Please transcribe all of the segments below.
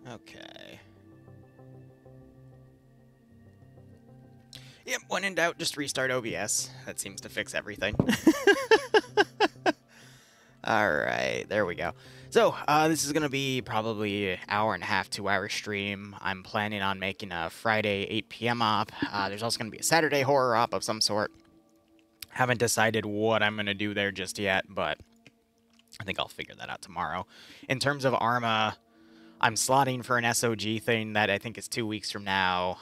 Okay. Yep, when in doubt, just restart OBS. That seems to fix everything. Alright, there we go. So, this is going to be probably an hour and a half, 2-hour stream. I'm planning on making a Friday 8 p.m. op. There's also going to be a Saturday horror op of some sort. Haven't decided what I'm going to do there just yet, but I think I'll figure that out tomorrow. In terms of Arma, I'm slotting for an SOG thing that I think is 2 weeks from now.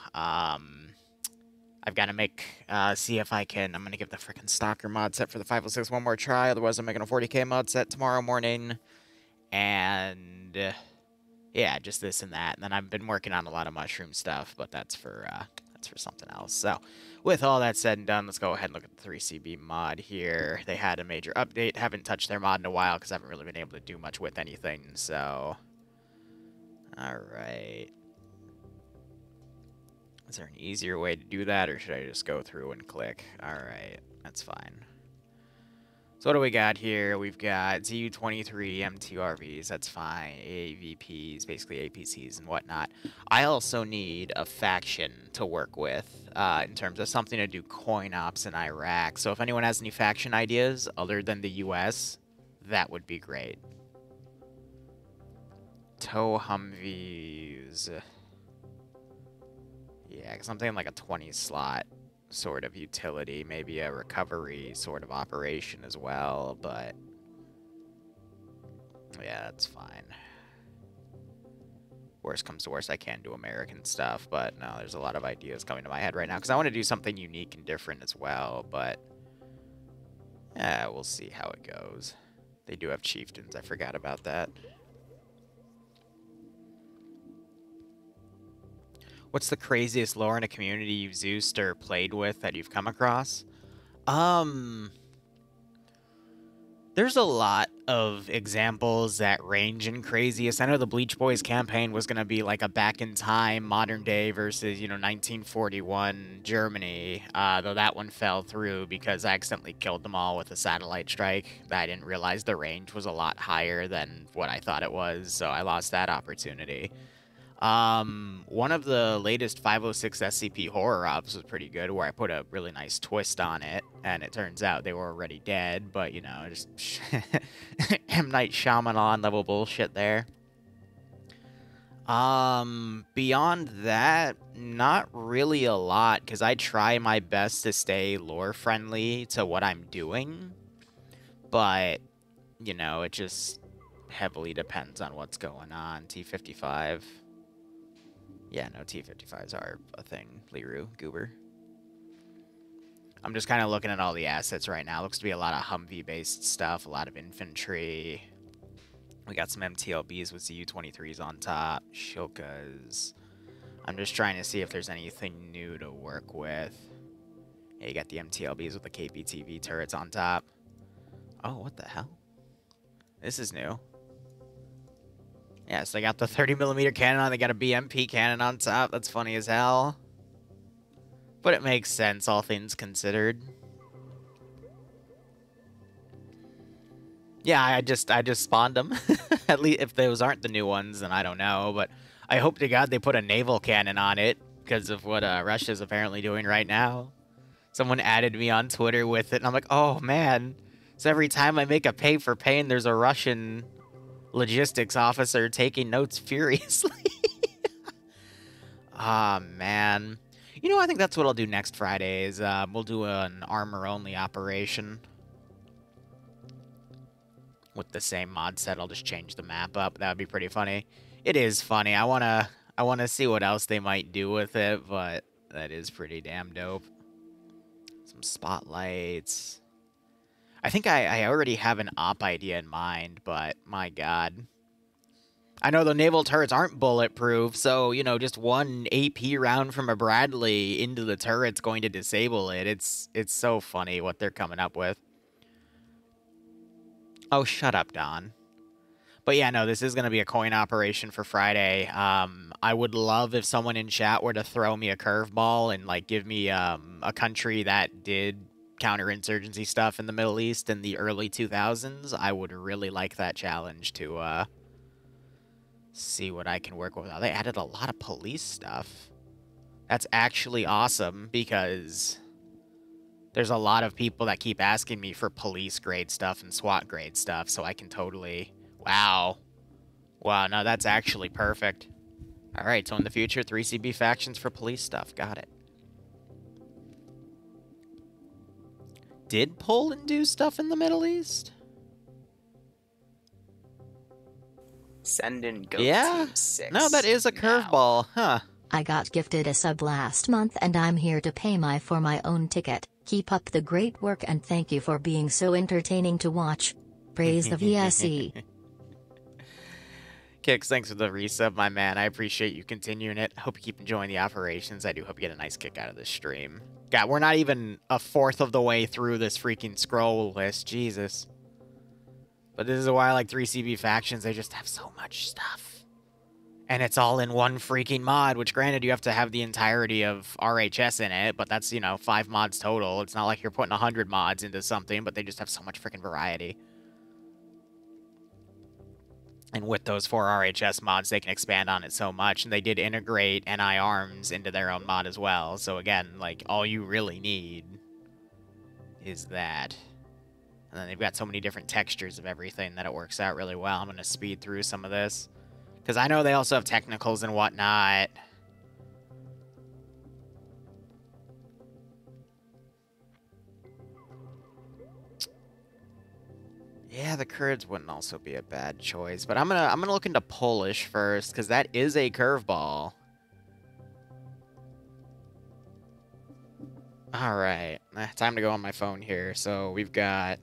I've got to see if I can. I'm going to give the frickin' Stalker mod set for the 506 one more try. Otherwise, I'm making a 40k mod set tomorrow morning. And yeah, just this and that. And then I've been working on a lot of mushroom stuff, but that's for something else. So with all that said and done, let's go ahead and look at the 3CB mod here. They had a major update. Haven't touched their mod in a while because I haven't really been able to do much with anything. So, all right. Is there an easier way to do that, or should I just go through and click? Alright, that's fine. So what do we got here? We've got ZU-23 MTRVs, that's fine. AVPs, basically APCs and whatnot. I also need a faction to work with in terms of something to do coin ops in Iraq. So if anyone has any faction ideas other than the US, that would be great. Tow Humvees. Yeah, something like a 20-slot sort of utility, maybe a recovery sort of operation as well, but yeah, that's fine. Worst comes to worst, I can do American stuff, but no, there's a lot of ideas coming to my head right now, because I want to do something unique and different as well, but yeah, we'll see how it goes. They do have chieftains, I forgot about that. What's the craziest lore in a community you've Zeused or played with that you've come across? There's a lot of examples that range in craziest. I know the Bleach Boys campaign was going to be like a back-in-time, modern day versus, 1941 Germany, though that one fell through because I accidentally killed them all with a satellite strike. I didn't realize the range was a lot higher than what I thought it was, so I lost that opportunity. One of the latest 506 SCP horror ops was pretty good, where I put a really nice twist on it, and it turns out they were already dead, but, just M. Night Shyamalan level bullshit there. Beyond that, not really a lot, because I try my best to stay lore-friendly to what I'm doing, but, it just heavily depends on what's going on. T-55... Yeah, no, T-55s are a thing. Liru, Goober. I'm just kind of looking at all the assets right now. Looks to be a lot of Humvee-based stuff, a lot of infantry. We got some MTLBs with ZU-23s on top, Shilkas. I'm just trying to see if there's anything new to work with. Yeah, you got the MTLBs with the KPTV turrets on top. Oh, what the hell? This is new. Yeah, so they got the 30mm cannon on, they got a BMP cannon on top. That's funny as hell. But it makes sense, all things considered. Yeah, I just spawned them. At least if those aren't the new ones, then I don't know. But I hope to God they put a naval cannon on it, because of what Russia's apparently doing right now. Someone added me on Twitter with it, and I'm like, oh man. So every time I make a pay for pain, there's a Russian logistics officer taking notes furiously. Ah, man. I think that's what I'll do next Friday is we'll do an armor-only operation. With the same mod set, I'll just change the map up. That would be pretty funny. It is funny. I wanna see what else they might do with it, but that is pretty damn dope. Some spotlights. I think I already have an op idea in mind, but my god. I know the naval turrets aren't bulletproof, so, just one AP round from a Bradley into the turret's going to disable it. It's so funny what they're coming up with. Oh, shut up, Don. But yeah, no, this is going to be a coin operation for Friday. I would love if someone in chat were to throw me a curveball and, give me a country that did counterinsurgency stuff in the Middle East in the early 2000s. I would really like that challenge to See what I can work with. Oh, they added a lot of police stuff. That's actually awesome because there's a lot of people that keep asking me for police grade stuff and SWAT grade stuff, so I can totally... Wow. Wow, no, that's actually perfect. Alright, so in the future, 3CB factions for police stuff. Got it. Did Poland do stuff in the Middle East? Send in Goat Yeah? Team 6. No, that is a curveball, huh? I got gifted a sub last month and I'm here to pay for my own ticket. Keep up the great work and thank you for being so entertaining to watch. Praise the VSE. Kicks, thanks for the resub, my man. I appreciate you continuing it. Hope you keep enjoying the operations. I do hope you get a nice kick out of this stream. God, we're not even a fourth of the way through this freaking scroll list. Jesus. But this is why I like 3CB factions. They just have so much stuff. And it's all in one freaking mod, which granted you have to have the entirety of RHS in it, but that's, you know, 5 mods total. It's not like you're putting 100 mods into something, but they just have so much freaking variety. And with those 4 RHS mods, they can expand on it so much. And they did integrate NI Arms into their own mod as well. So again, like, all you really need is that. And then they've got so many different textures of everything that it works out really well. I'm going to speed through some of this. Because I know they also have technicals and whatnot. Yeah, the Kurds wouldn't also be a bad choice, but I'm gonna look into Polish first because that is a curveball. All right, time to go on my phone here. So we've got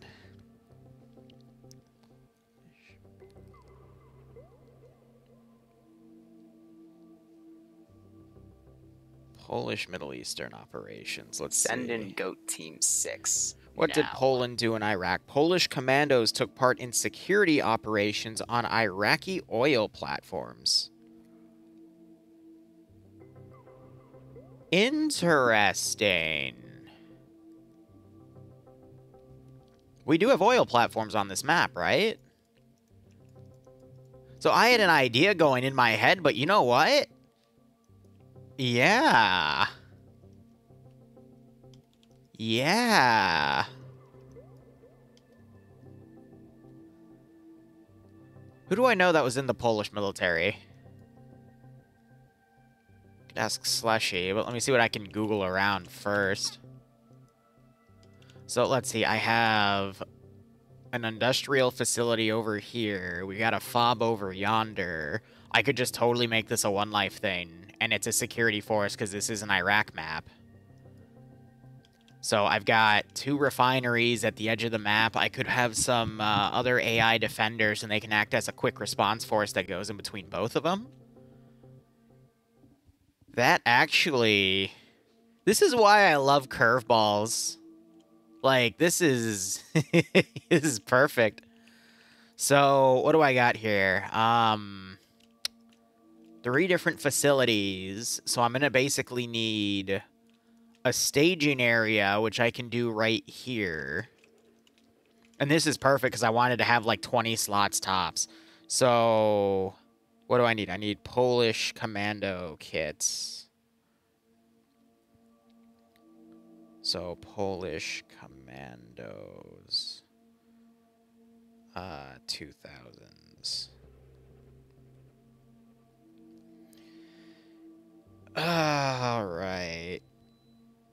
Polish Middle Eastern operations. Let's Send see. in Goat Team 6. What did Poland do in Iraq? Polish commandos took part in security operations on Iraqi oil platforms. Interesting. We do have oil platforms on this map, right? So I had an idea going in my head, but you know what? Yeah. Yeah. Who do I know that was in the Polish military? Could ask Slushy, but let me see what I can Google around first. So let's see, I have an industrial facility over here. We got a fob over yonder. I could just totally make this a one life thing, and it's a security force because this is an Iraq map. So I've got 2 refineries at the edge of the map. I could have some other AI defenders, and they can act as a quick response force that goes in between both of them. That actually... This is why I love curveballs. Like, this is... this is perfect. So, what do I got here? 3 different facilities. So I'm going to basically need a staging area, which I can do right here. And this is perfect because I wanted to have like 20 slots tops. So what do I need? I need Polish commando kits. So Polish commandos. 2000s. All right.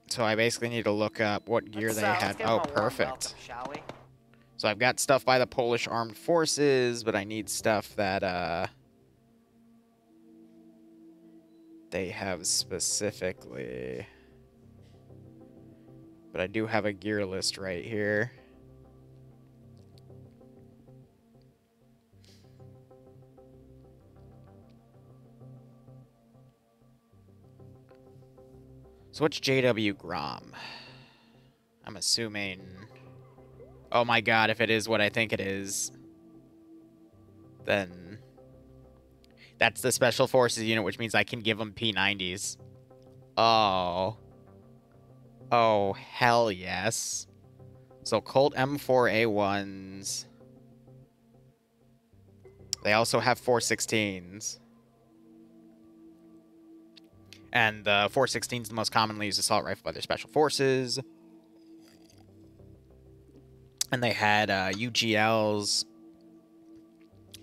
So I basically need to look up what gear they had. Oh, perfect. Shall we? So I've got stuff by the Polish Armed Forces, but I need stuff that they have specifically. But I do have a gear list right here. So what's JW Grom? I'm assuming... Oh my god, if it is what I think it is, then that's the Special Forces unit, which means I can give them P90s. Oh. Oh, hell yes. So Colt M4A1s. They also have 416s. And the 416 is the most commonly used assault rifle by their special forces. And they had UGLs.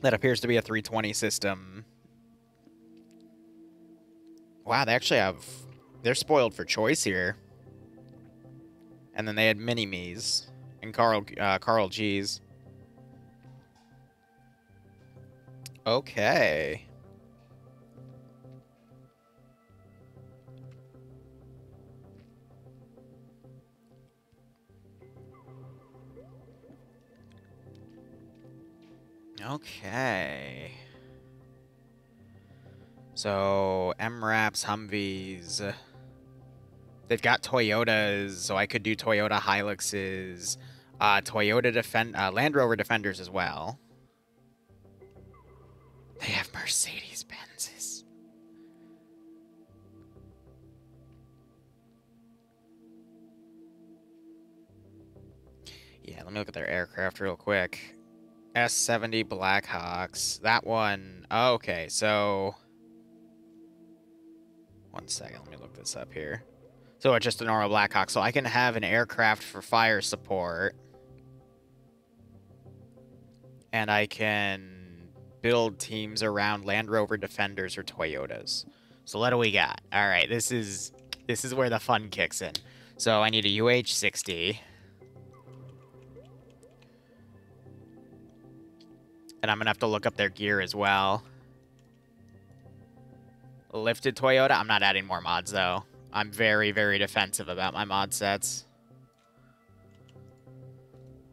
That appears to be a 320 system. Wow, they actually have... They're spoiled for choice here. And then they had Mini-Me's and Carl G's. Okay. Okay. So, MRAPs, Humvees. They've got Toyotas, so I could do Toyota Hiluxes. Land Rover Defenders as well. They have Mercedes-Benzes. Yeah, let me look at their aircraft real quick. S-70 Blackhawks. That one... Oh, okay, so... One second, let me look this up here. So it's just a normal Blackhawk. So I can have an aircraft for fire support. And I can build teams around Land Rover Defenders or Toyotas. So what do we got? All right, this is where the fun kicks in. So I need a UH-60. And I'm going to have to look up their gear as well. Lifted Toyota. I'm not adding more mods, though. I'm very, very defensive about my mod sets.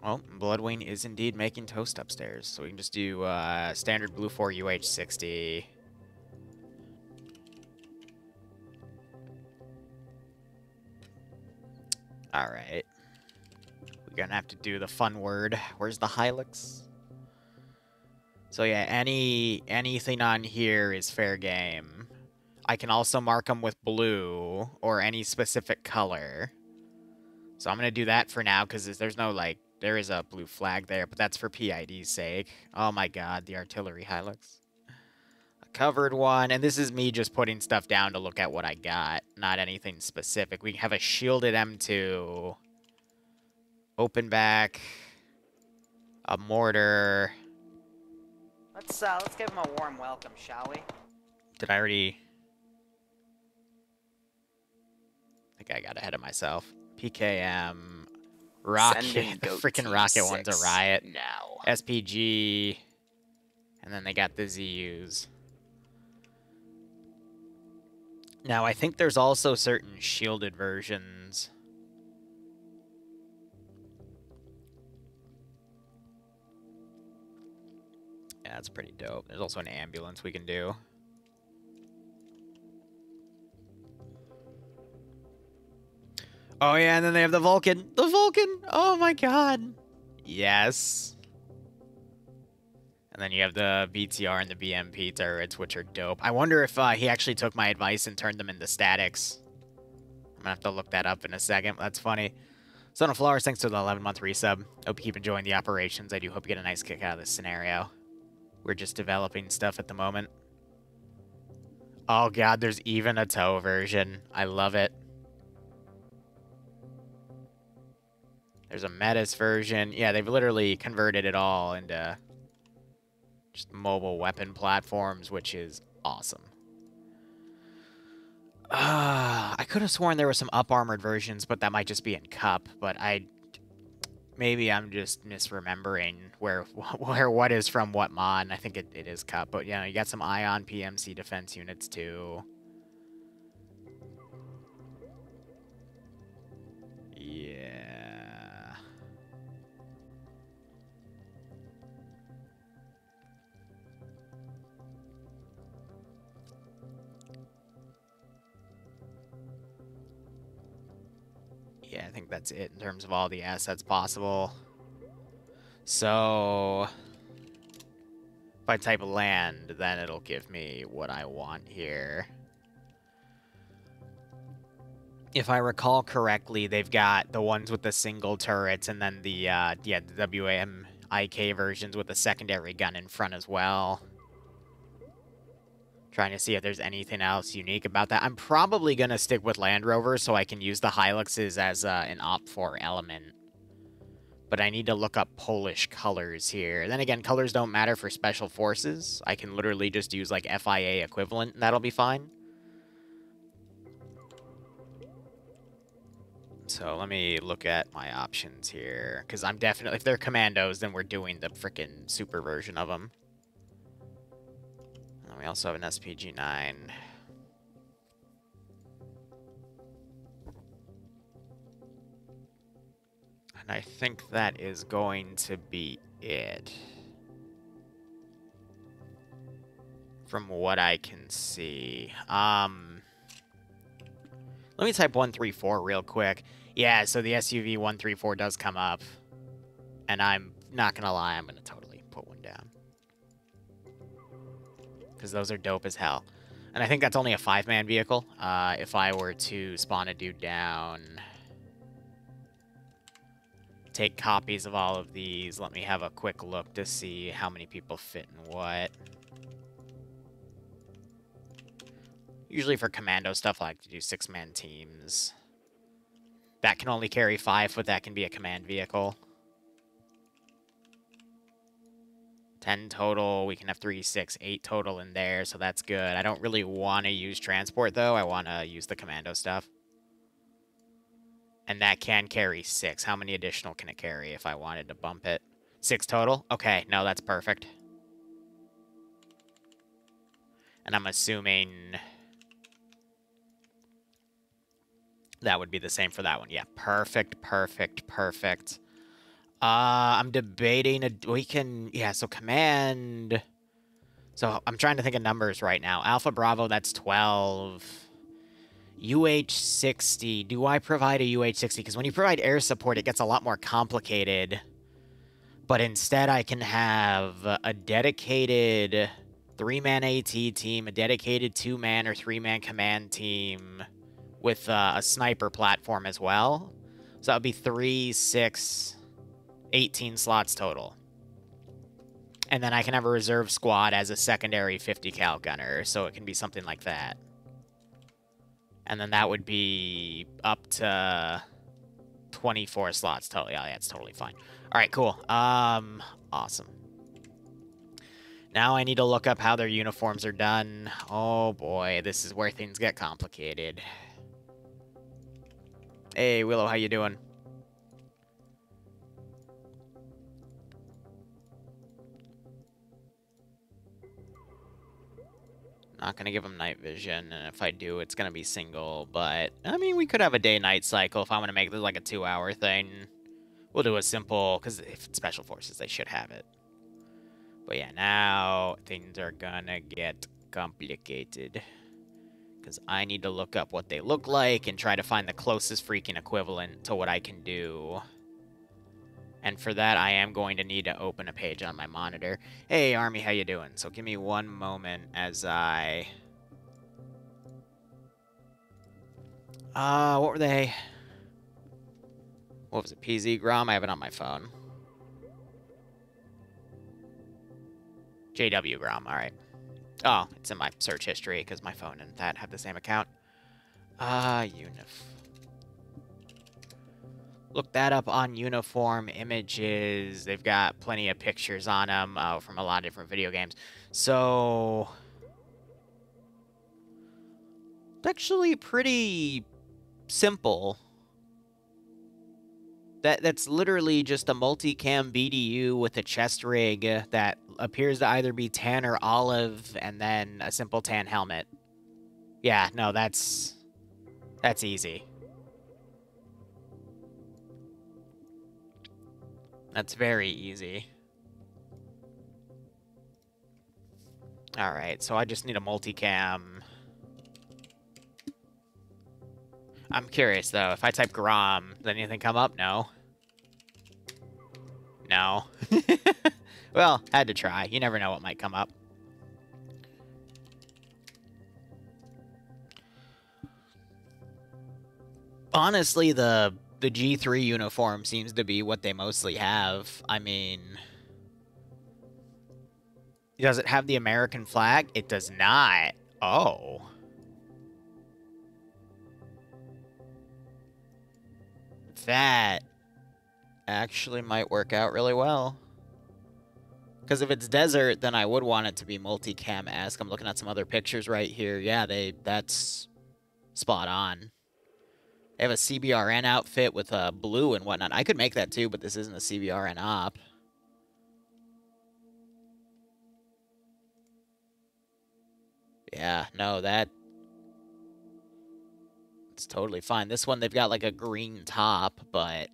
Well, Bloodwing is indeed making toast upstairs. So we can just do standard Blue 4 UH-60. All right. We're going to have to do the fun word. Where's the Hilux? So yeah, anything on here is fair game. I can also mark them with blue or any specific color. So I'm going to do that for now because there's no, like, there is a blue flag there, but that's for PID's sake. Oh my god, the artillery Hilux. A covered one, and this is me just putting stuff down to look at what I got, not anything specific. We have a shielded M2, open back, a mortar. Let's give him a warm welcome, shall we? Did I already... I think I got ahead of myself. PKM, rocket, the freaking rocket one's a riot. Now. SPG, and then they got the ZUs. Now, I think there's also certain shielded versions. Yeah, that's pretty dope. There's also an ambulance we can do. Oh, yeah, and then they have the Vulcan. The Vulcan! Oh, my God. Yes. And then you have the BTR and the BMP turrets, which are dope. I wonder if he actually took my advice and turned them into statics. I'm gonna have to look that up in a second. That's funny. Son of Flowers, thanks to the 11-month resub. Hope you keep enjoying the operations. I do hope you get a nice kick out of this scenario. We're just developing stuff at the moment. Oh, God, there's even a tow version. I love it. There's a Metis version. Yeah, they've literally converted it all into just mobile weapon platforms, which is awesome. I could have sworn there were some up-armored versions, but that might just be in Cup. But maybe I'm just misremembering where what is from what mod. I think it is Cup. But, you know, you got some Ion PMC defense units, too. Yeah. Yeah, I think that's it in terms of all the assets possible. So, if I type land, then it'll give me what I want here. If I recall correctly, they've got the ones with the single turrets and then the the IK versions with a secondary gun in front as well. Trying to see if there's anything else unique about that. I'm probably going to stick with Land Rover so I can use the Hiluxes as an Op4 element. But I need to look up Polish colors here. Then again, colors don't matter for Special Forces. I can literally just use, like, FIA equivalent, and that'll be fine. So let me look at my options here. Because I'm definitely... If they're Commandos, then we're doing the frickin' super version of them. And we also have an SPG-9. And I think that is going to be it. From what I can see. Let me type 134 real quick. Yeah, so the SUV 134 does come up. And I'm not going to lie, I'm going to totally put one down. Because those are dope as hell. And I think that's only a 5-man vehicle. If I were to spawn a dude down... Take copies of all of these. Let me have a quick look to see how many people fit in what. Usually for commando stuff, I like to do 6-man teams. That can only carry 5, but that can be a command vehicle. 10 total. We can have 3, 6, 8 total in there, so that's good. I don't really want to use transport, though. I want to use the commando stuff. And that can carry 6. How many additional can it carry if I wanted to bump it? 6 total? Okay, no, that's perfect. And I'm assuming that would be the same for that one. Yeah, perfect, perfect, perfect. I'm debating we can... Yeah, so command... So I'm trying to think of numbers right now. Alpha Bravo, that's 12... UH-60. Do I provide a UH-60? Because when you provide air support, it gets a lot more complicated. But instead, I can have a dedicated 3-man AT team, a dedicated 2-man or 3-man command team with a sniper platform as well. So that would be 3, 6, 18 slots total. And then I can have a reserve squad as a secondary 50 cal gunner, so it can be something like that. And then that would be up to 24 slots total. Yeah, that's totally fine. All right, cool. Awesome. Now I need to look up how their uniforms are done. Oh boy, this is where things get complicated. Hey, Willow, how you doing? Not going to give him night vision, and if I do, it's going to be single, but, I mean, we could have a day-night cycle if I want to make this like a 2-hour thing. We'll do a simple, because if it's Special Forces, they should have it. But yeah, now things are going to get complicated. Because I need to look up what they look like and try to find the closest freaking equivalent to what I can do. And for that, I am going to need to open a page on my monitor. Hey, Army, how you doing? So give me one moment as I... what were they? What was it, PZ Grom? I have it on my phone. JW Grom, all right. Oh, it's in my search history because my phone and that have the same account. Look that up on Uniform Images. They've got plenty of pictures on them from a lot of different video games. So, it's actually pretty simple. That's literally just a multicam BDU with a chest rig that appears to either be tan or olive, and then a simple tan helmet. Yeah, no, that's easy. That's very easy. Alright, so I just need a multicam. I'm curious, though. If I type Grom, does anything come up? No. No. Well, had to try. You never know what might come up. Honestly, the G3 uniform seems to be what they mostly have. I mean, Does it have the American flag? It does not. Oh. That actually might work out really well. Because if it's desert, then I would want it to be multicam-esque. I'm looking at some other pictures right here. Yeah, that's spot on. They have a CBRN outfit with blue and whatnot. I could make that too, but this isn't a CBRN op. Yeah, no, it's totally fine. This one, they've got like a green top, but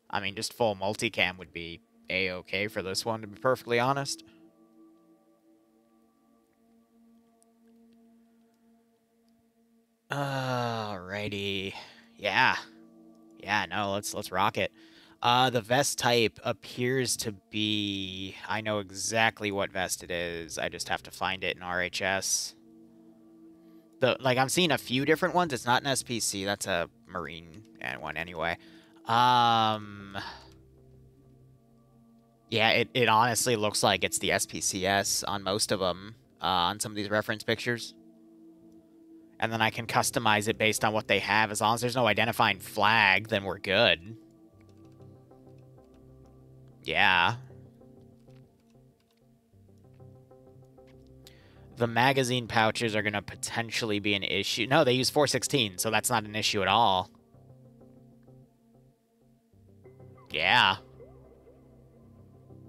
I mean, just full multicam would be a-okay for this one, to be perfectly honest. Alrighty. Yeah. Yeah, no, let's rock it. The vest type appears to be... I know exactly what vest it is. I just have to find it in RHS. Like, I'm seeing a few different ones. It's not an SPC. That's a Marine one anyway. Yeah, it honestly looks like it's the SPCS on most of them, on some of these reference pictures. And then I can customize it based on what they have. As long as there's no identifying flag, then we're good. Yeah. The magazine pouches are going to potentially be an issue. No, they use 416, so that's not an issue at all. Yeah.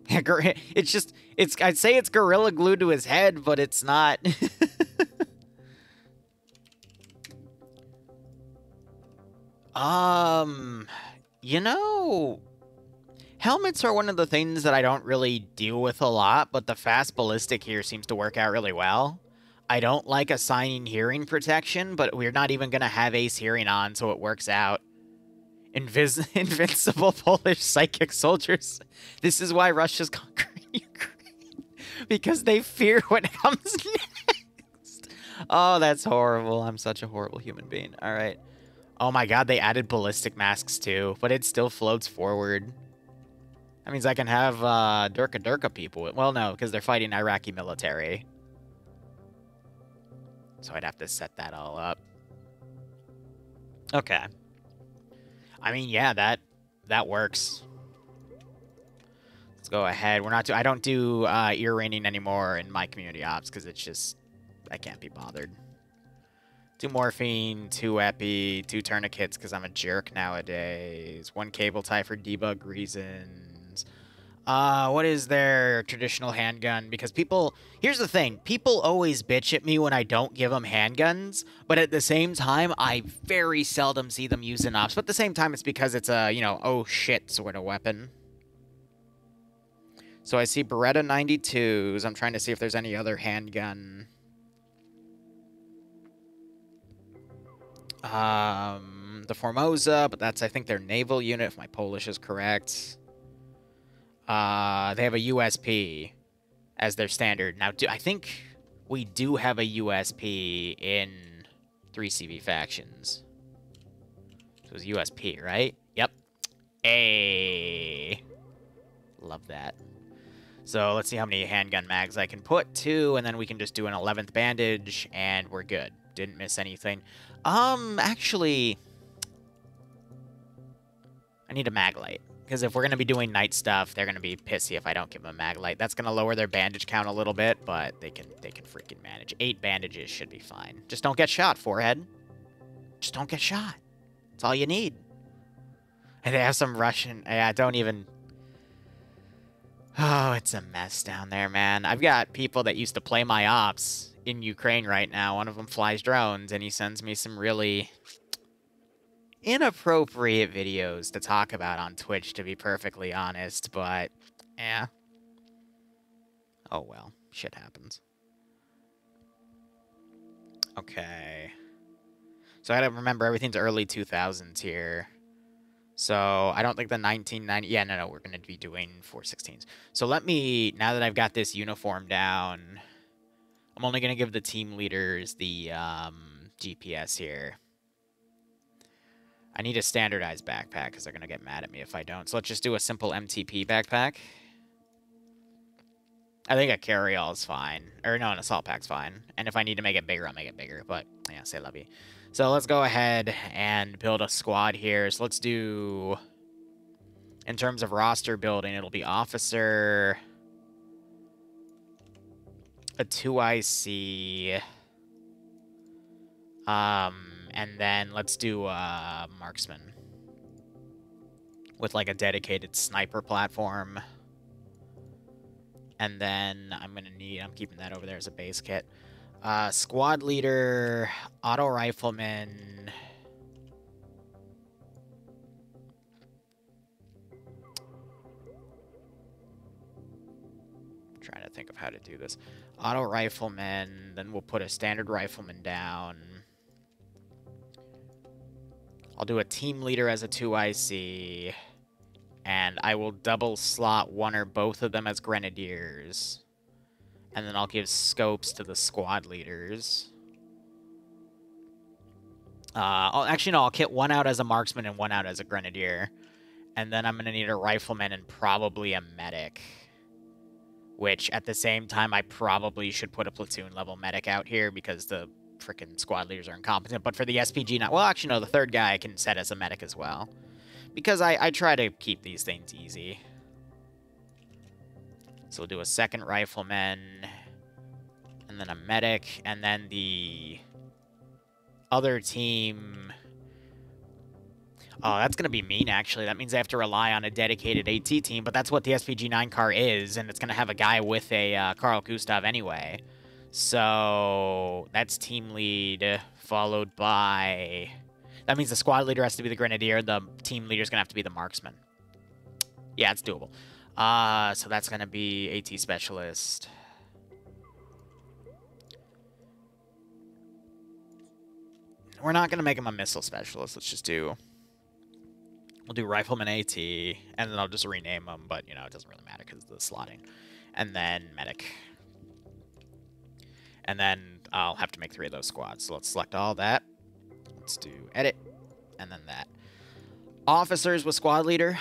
It's just, I'd say it's Gorilla Glued to his head, but it's not. You know, helmets are one of the things that I don't really deal with a lot, but the fast ballistic here seems to work out really well. I don't like assigning hearing protection, but we're not even going to have ace hearing on, so it works out. Invincible Polish psychic soldiers. This is why Russia's conquering Ukraine. Because they fear what comes next. Oh, that's horrible. I'm such a horrible human being. All right. Oh my god, they added ballistic masks too, but it still floats forward. That means I can have Durka people. Well, no, because they're fighting Iraqi military. So I'd have to set that all up. Okay. I mean, yeah, that works. Let's go ahead. I don't do ear raining anymore in my community ops because it's just, I can't be bothered. 2 morphine, 2 epi, 2 tourniquets because I'm a jerk nowadays. 1 cable tie for debug reasons. What is their traditional handgun? Because here's the thing. People always bitch at me when I don't give them handguns, but at the same time, I very seldom see them using ops. But at the same time, it's because it's a, you know, oh shit sort of weapon. So I see Beretta 92s. I'm trying to see if there's any other handgun. The Formosa, but that's, I think, their naval unit, if my Polish is correct. They have a USP as their standard. Now, I think we do have a USP in 3CV factions. So it was USP, right? Yep. Hey. Love that. So let's see how many handgun mags I can put. 2, and then we can just do an 11th bandage, and we're good. Didn't miss anything. Actually, I need a mag light. Because if we're going to be doing night stuff, they're going to be pissy if I don't give them a mag light. That's going to lower their bandage count a little bit, but they can freaking manage. 8 bandages should be fine. Just don't get shot, forehead. Just don't get shot. That's all you need. And they have some Russian... Yeah, don't even... Oh, it's a mess down there, man. I've got people that used to play my ops in Ukraine right now. One of them flies drones, and he sends me some really inappropriate videos to talk about on Twitch, to be perfectly honest, but, yeah. Oh, well. Shit happens. Okay. So I gotta remember everything's early 2000s here. So I don't think the 1990... Yeah, no, we're going to be doing 416s. So let me... Now that I've got this uniform down, I'm only going to give the team leaders the GPS here. I need a standardized backpack because they're going to get mad at me if I don't. So let's just do a simple MTP backpack. I think a carryall is fine. Or no, an assault pack's fine. And if I need to make it bigger, I'll make it bigger. But yeah, say love you. So let's go ahead and build a squad here. So let's do, in terms of roster building, it'll be officer, a 2IC, and then let's do marksman with like a dedicated sniper platform. And then I'm keeping that over there as a base kit. Squad leader, auto rifleman. I'm trying to think of how to do this. Auto rifleman, then we'll put a standard rifleman down. I'll do a team leader as a 2IC. And I will double slot one or both of them as grenadiers. And then I'll give scopes to the squad leaders. I'll kit one out as a marksman and one out as a grenadier. And then I'm going to need a rifleman and probably a medic. Which, at the same time, I probably should put a platoon-level medic out here because the frickin' squad leaders are incompetent. But for the SPG, well, actually, no, the third guy I can set as a medic as well. Because I try to keep these things easy. So we'll do a second rifleman, and then a medic, and then the other team. Oh, that's going to be mean, actually. That means I have to rely on a dedicated AT team, but that's what the SPG-9 car is, and it's going to have a guy with a Carl Gustav anyway. So that's team lead, followed by... That means the squad leader has to be the grenadier. The team leader is going to have to be the marksman. Yeah, it's doable. So that's going to be AT specialist. We're not going to make him a missile specialist. Let's just do... We'll do rifleman AT, and then I'll just rename him. But, you know, it doesn't really matter because of the slotting. And then medic. And then I'll have to make 3 of those squads. So let's select all that. Let's do edit, and then that. Officers with squad leader.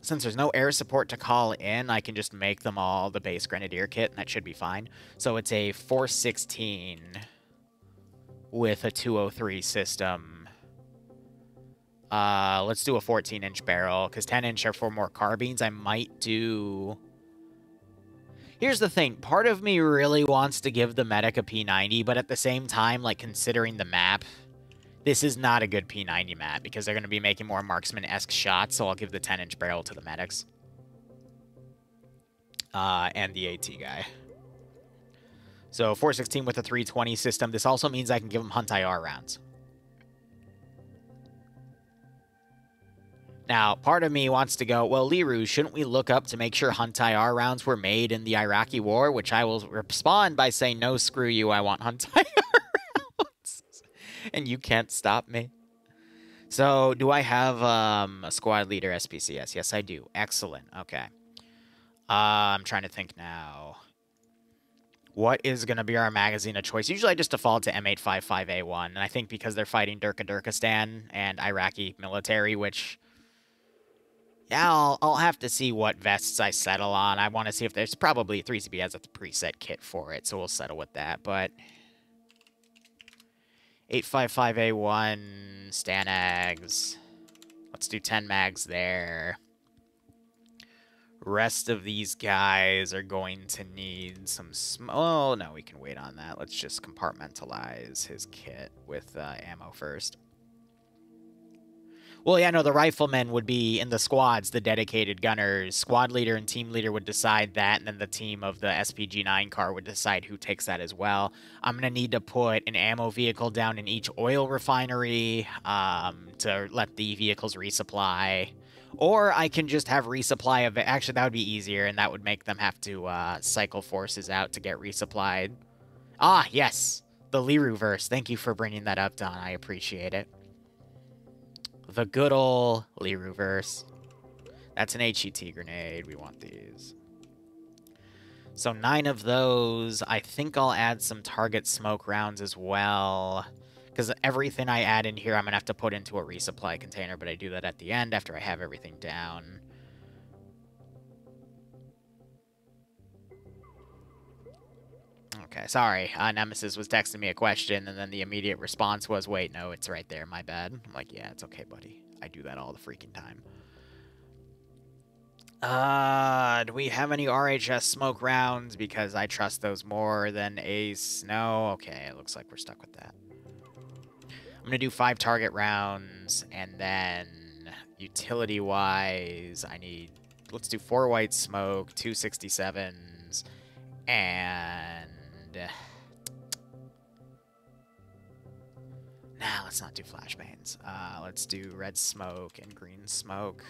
Since there's no air support to call in, I can just make them all the base grenadier kit, and that should be fine. So it's a 416 with a 203 system. Let's do a 14-inch barrel, because 10-inch are for more carbines. I might do... Here's the thing. Part of me really wants to give the medic a P90, but at the same time, like, considering the map, this is not a good P90 map because they're going to be making more marksman-esque shots, so I'll give the 10-inch barrel to the medics. And the AT guy. So 416 with a 320 system. This also means I can give them Hunt IR rounds. Now, part of me wants to go, well, Liru, shouldn't we look up to make sure Hunt IR rounds were made in the Iraqi war? Which I will respond by saying, no, screw you, I want Hunt IR rounds. And you can't stop me. So, do I have a squad leader SPCS? Yes, I do. Excellent. Okay. I'm trying to think now. What is going to be our magazine of choice? Usually I just default to M855A1. And I think because they're fighting Turkmenistan and Iraqi military, which... Yeah, I'll have to see what vests I settle on. I want to see if there's probably 3CB has a preset kit for it, so we'll settle with that. But 855A1 Stanags. Let's do 10 mags there. Rest of these guys are going to need some... Oh, no, we can wait on that. Let's just compartmentalize his kit with ammo first. Well, yeah, no, the riflemen would be in the squads, the dedicated gunners. Squad leader and team leader would decide that, and then the team of the SPG-9 car would decide who takes that as well. I'm going to need to put an ammo vehicle down in each oil refinery to let the vehicles resupply. Or I can just have resupply of it. Actually, that would be easier, and that would make them have to cycle forces out to get resupplied. Ah, yes, the Liru verse. Thank you for bringing that up, Don. I appreciate it. The good ol' Liru verse. That's an HET grenade. We want these. So 9 of those. I think I'll add some target smoke rounds as well. Because everything I add in here, I'm going to have to put into a resupply container. But I do that at the end after I have everything down. Okay, sorry. Nemesis was texting me a question, and then the immediate response was, wait, no, it's right there, my bad. I'm like, yeah, it's okay, buddy. I do that all the freaking time. Do we have any RHS smoke rounds? Because I trust those more than Ace. No? Okay, it looks like we're stuck with that. I'm going to do 5 target rounds, and then utility-wise, I need... Let's do 4 white smoke, 2 67s, and... Nah, let's not do flashbangs. Let's do red smoke and green smoke.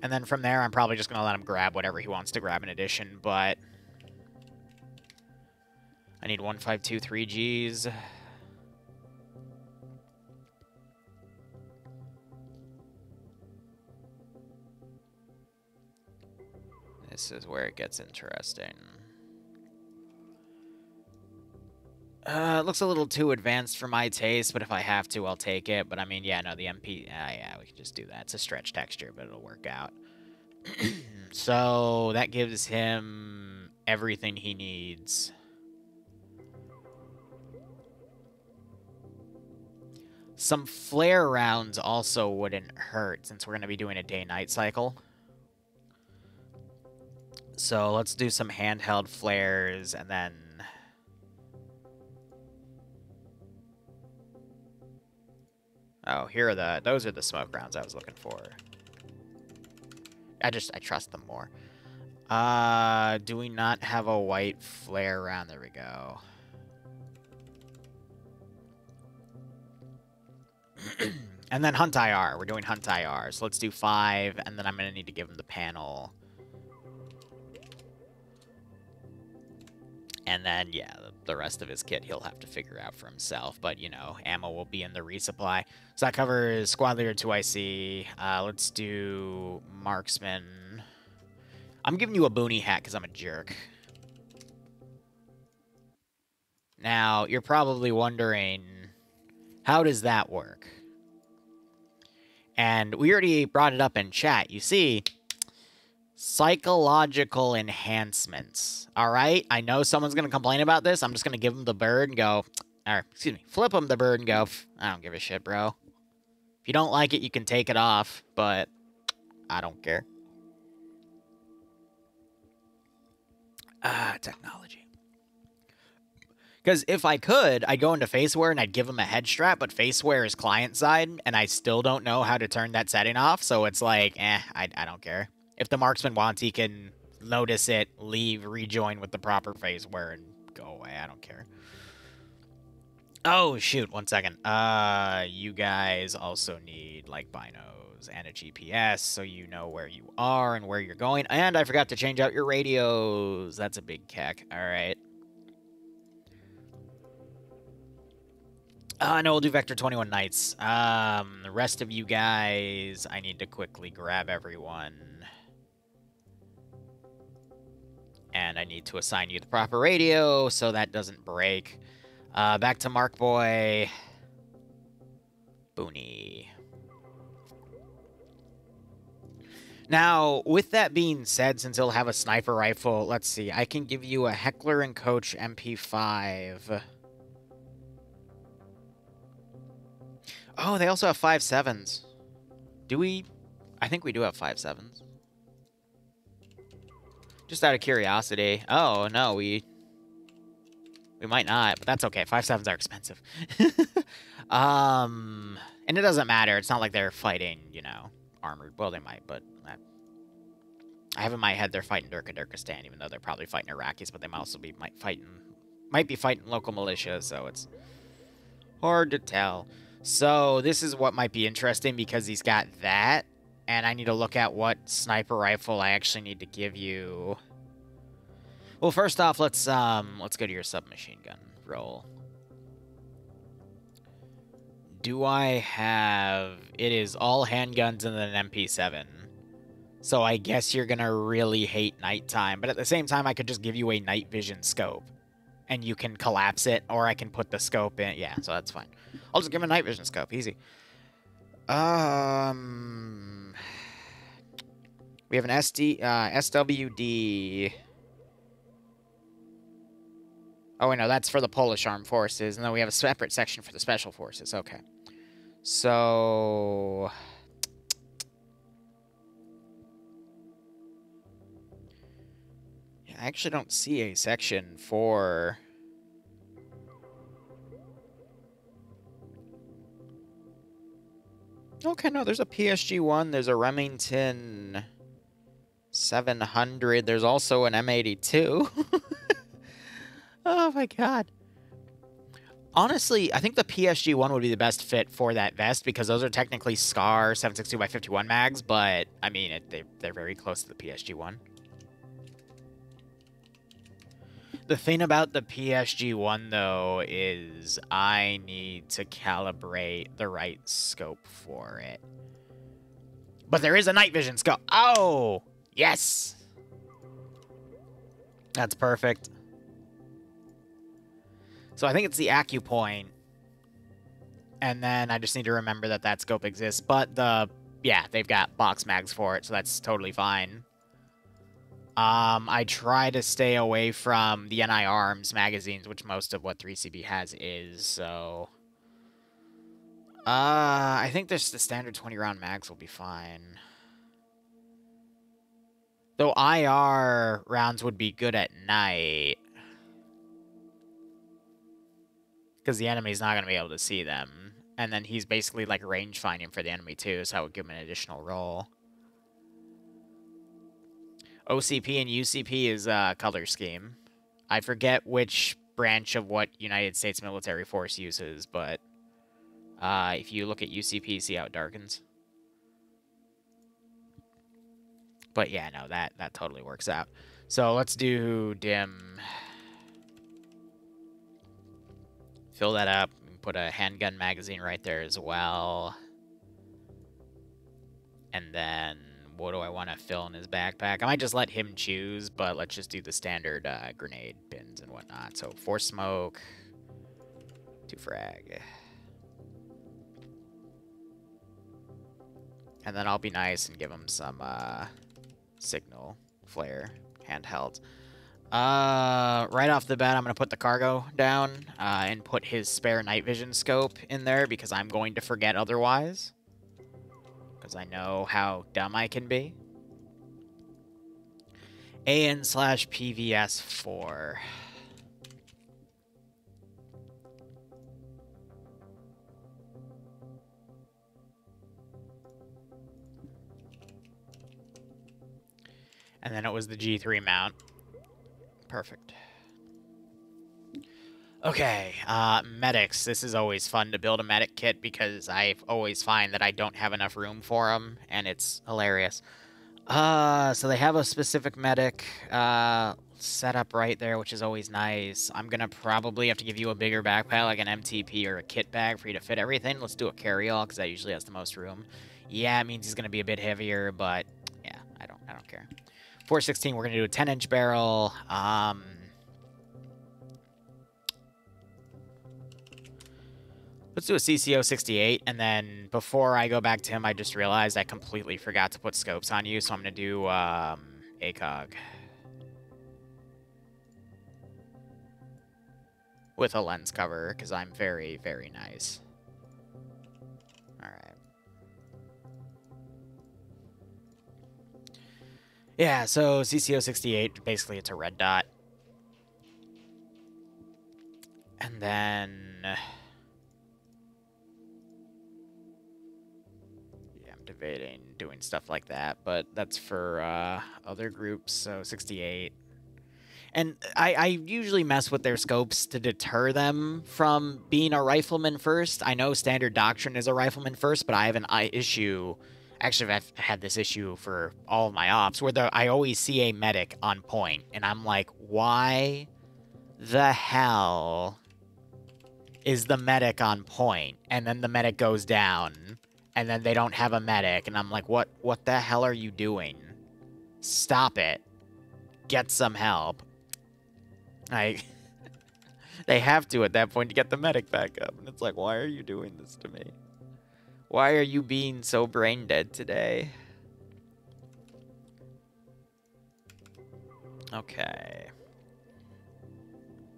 And then from there, I'm probably just going to let him grab whatever he wants to grab in addition, but... I need 1523 Gs. This is where it gets interesting. It looks a little too advanced for my taste, but if I have to, I'll take it. But I mean, yeah, no, the MP... yeah, we can just do that. It's a stretch texture, but it'll work out. So, that gives him everything he needs. Some flare rounds also wouldn't hurt, since we're going to be doing a day-night cycle. So, let's do some handheld flares, and then... Oh, here are those are the smoke rounds I was looking for. I trust them more. Do we not have a white flare round? There we go. And then Hunt IR. We're doing Hunt IR. So let's do 5, and then I'm going to need to give him the panel. And then, yeah, the rest of his kit he'll have to figure out for himself. But, you know, ammo will be in the resupply. So that covers Squad Leader 2IC. Let's do Marksman. I'm giving you a boonie hat because I'm a jerk. Now, you're probably wondering, how does that work? And we already brought it up in chat. You see... Psychological enhancements. All right? I know someone's going to complain about this. I'm just going to give them the bird and go... Or, excuse me, flip them the bird and go, I don't give a shit, bro. If you don't like it, you can take it off, but I don't care. Technology. Because if I could, I'd go into Faceware and I'd give him a head strap, but Faceware is client-side, and I still don't know how to turn that setting off, so it's like, I don't care. If the marksman wants, he can notice it, leave, rejoin with the proper Faceware, and go away. I don't care. Oh, shoot. 1 second. You guys also need, like, binos and a GPS, so you know where you are and where you're going. And I forgot to change out your radios. That's a big keck. All right. No, we'll do Vector 21 Knights. The rest of you guys, I need to quickly grab everyone. And I need to assign you the proper radio so that doesn't break. Back to Mark Boy. Boonie. Now, with that being said, since he'll have a sniper rifle, let's see. I can give you a Heckler & Koch MP5. Oh, they also have 5.7s. Do we? I think we do have 5.7s. Just out of curiosity. Oh, no, we might not, but that's okay. 5.7s are expensive. And it doesn't matter. It's not like they're fighting, you know, armored. Well, they might, but I have in my head they're fighting Turkestan, even though they're probably fighting Iraqis, but they might also be might be fighting local militia, so it's hard to tell. So this is what might be interesting because he's got that. And I need to look at what sniper rifle I actually need to give you. Well, first off, let's go to your submachine gun roll. Do I have... It is all handguns and then an MP7. So I guess you're gonna really hate nighttime. But at the same time, I could just give you a night vision scope. And you can collapse it, or I can put the scope in. Yeah, so that's fine. I'll just give him a night vision scope. Easy. We have an SWD. Oh, wait, no, that's for the Polish Armed Forces, and then we have a separate section for the Special Forces. Okay. So... yeah, I actually don't see a section for... okay, no, there's a PSG-1, there's a Remington 700, there's also an M82. Oh my god. Honestly, I think the PSG-1 would be the best fit for that vest, because those are technically SCAR 7.62x51 mags, but, I mean, they're very close to the PSG-1. The thing about the PSG-1, though, is I need to calibrate the right scope for it. But there is a night vision scope. Oh! Yes! That's perfect. So I think it's the AccuPoint. And then I just need to remember that that scope exists. But yeah, they've got box mags for it, so that's totally fine. I try to stay away from the NI Arms magazines, which most of what 3CB has is, so... I think just the standard 20-round mags will be fine. Though IR rounds would be good at night. Because the enemy's not going to be able to see them. And then he's basically like range finding for the enemy too, so I would give him an additional roll. OCP and UCP is color scheme. I forget which branch of what United States military force uses, but if you look at UCP, see how it darkens. But yeah, no, that totally works out. So let's do dim. Fill that up. Put a handgun magazine right there as well. And then what do I want to fill in his backpack? I might just let him choose, but let's just do the standard grenade bins and whatnot. So 4 smoke, 2 frag. And then I'll be nice and give him some signal flare handheld. Right off the bat, I'm going to put the cargo down and put his spare night vision scope in there because I'm going to forget otherwise. Because I know how dumb I can be. AN/PVS4. And then it was the G3 mount. Perfect. Okay, medics. This is always fun to build a medic kit because I always find that I don't have enough room for them, and it's hilarious. So they have a specific medic set up right there, which is always nice. I'm gonna probably have to give you a bigger backpack, like an MTP or a kit bag for you to fit everything. Let's do a carry-all, because that usually has the most room. Yeah, it means he's gonna be a bit heavier, but yeah, I don't care. 416, we're gonna do a 10-inch barrel. Let's do a CCO 68, and then before I go back to him, I just realized I completely forgot to put scopes on you, so I'm going to do ACOG. With a lens cover, because I'm very, very nice. Alright. Yeah, so CCO 68, basically it's a red dot. And then... debating doing stuff like that, but that's for other groups, so 68. And I usually mess with their scopes to deter them from being a rifleman first. I know standard doctrine is a rifleman first, but I have an issue. Actually, I've had this issue for all of my ops, where I always see a medic on point, and I'm like, why the hell is the medic on point? And then the medic goes down. And then they don't have a medic, and I'm like, what the hell are you doing? Stop it. Get some help. They have to at that point to get the medic back up. And it's like, why are you doing this to me? Why are you being so brain dead today? Okay.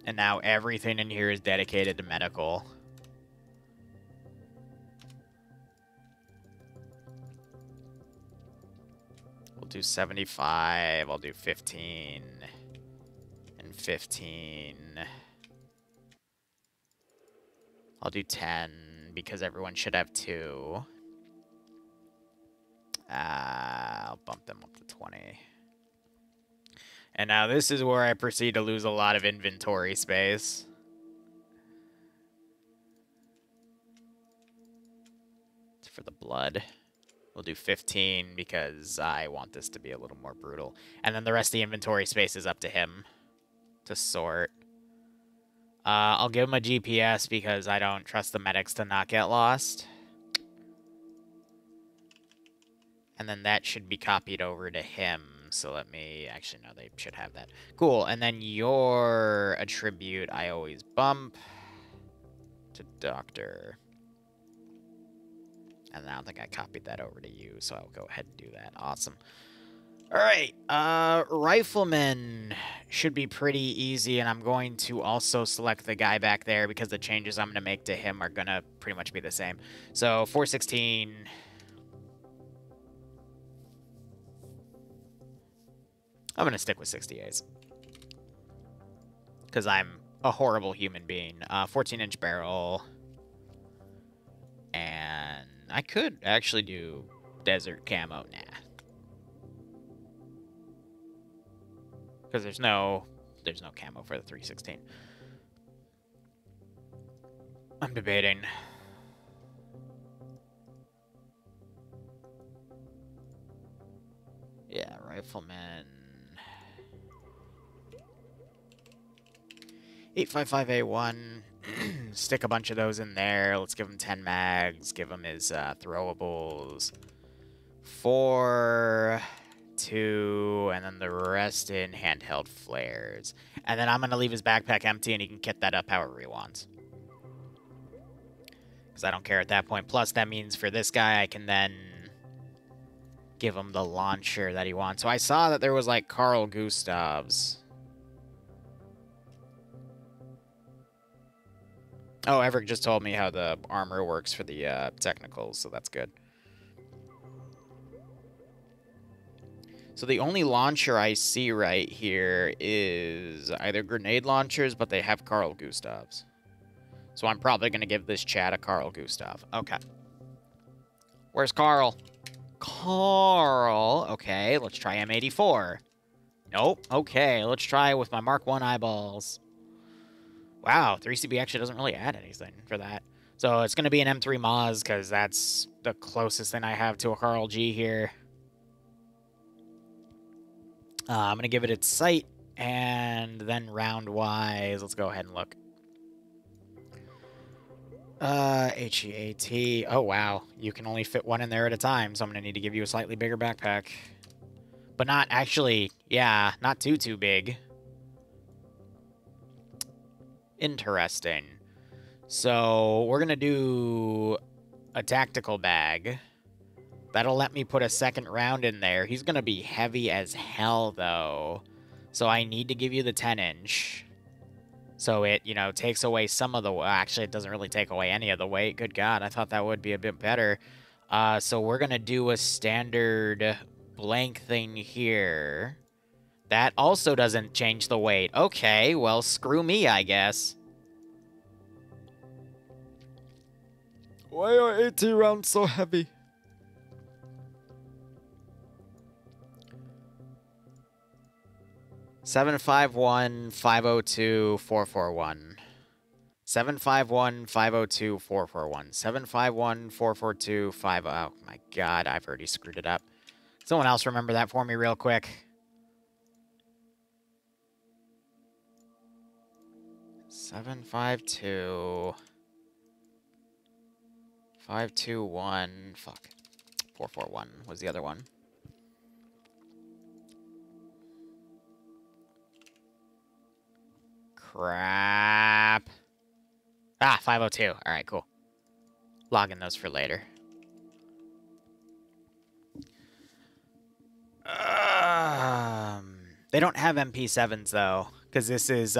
And now everything in here is dedicated to medical. We'll do 75. I'll do 15. And 15. I'll do 10 because everyone should have 2. I'll bump them up to 20. And now this is where I proceed to lose a lot of inventory space. For the blood. We'll do 15 because I want this to be a little more brutal. And then the rest of the inventory space is up to him to sort. I'll give him a GPS because I don't trust the medics to not get lost. And then that should be copied over to him. So let me... Actually, no, they should have that. Cool. And then your attribute, I always bump to doctor. And I don't think I copied that over to you, so I'll go ahead and do that. Awesome. All right. Rifleman should be pretty easy, and I'm going to also select the guy back there because the changes I'm going to make to him are going to pretty much be the same. So 416... I'm going to stick with 68s. Because I'm a horrible human being. 14-inch barrel. And I could actually do desert camo. Nah. Because there's no camo for the 316. I'm debating. Yeah, rifleman. 855A1. Stick a bunch of those in there. Let's give him 10 mags. Give him his throwables. 4, 2, and then the rest in handheld flares. And then I'm going to leave his backpack empty, and he can kit that up however he wants. Because I don't care at that point. Plus, that means for this guy, I can then give him the launcher that he wants. So I saw that there was, like, Carl Gustav's. Oh, Everett just told me how the armor works for the technicals, so that's good. So the only launcher I see right here is either grenade launchers, but they have Carl Gustav's. So I'm probably going to give this Chad a Carl Gustav. Okay. Where's Carl? Carl. Okay, let's try M84. Nope. Okay, let's try with my Mark 1 eyeballs. Wow, 3CB actually doesn't really add anything for that. So it's going to be an M3 Maz, because that's the closest thing I have to a Carl G here. I'm going to give it its sight, and then round-wise, let's go ahead and look. HEAT. Oh, wow. You can only fit one in there at a time, so I'm going to need to give you a slightly bigger backpack. But not actually, yeah, not too big. Interesting. So we're going to do a tactical bag. That'll let me put a second round in there. He's going to be heavy as hell, though. So I need to give you the 10-inch. So it, you know, takes away some of the... Actually, it doesn't really take away any of the weight. Good God, I thought that would be a bit better. So we're going to do a standard blank thing here. That also doesn't change the weight. Okay, well, screw me, I guess. Why are 80 rounds so heavy? Seven 51502 441. 751 502 441. 751 442 50. Oh my God, I've already screwed it up. Someone else remember that for me real quick. 752 521. Fuck. 441 was the other one. Crap. Ah, 502. All right, cool. Logging those for later. They don't have MP7s, though, because this is,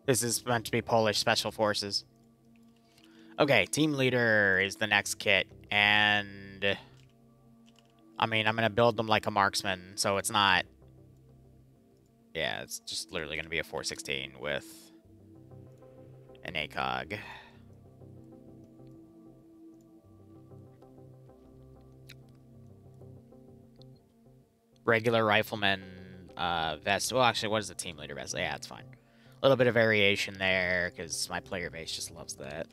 This is meant to be Polish Special Forces. Okay, team leader is the next kit, and I mean, I'm gonna build them like a marksman, so it's not. Yeah, it's just literally gonna be a 416 with an ACOG. Regular rifleman vest. Well, actually, what is the team leader vest? Yeah, it's fine. A little bit of variation there, because my player base just loves that.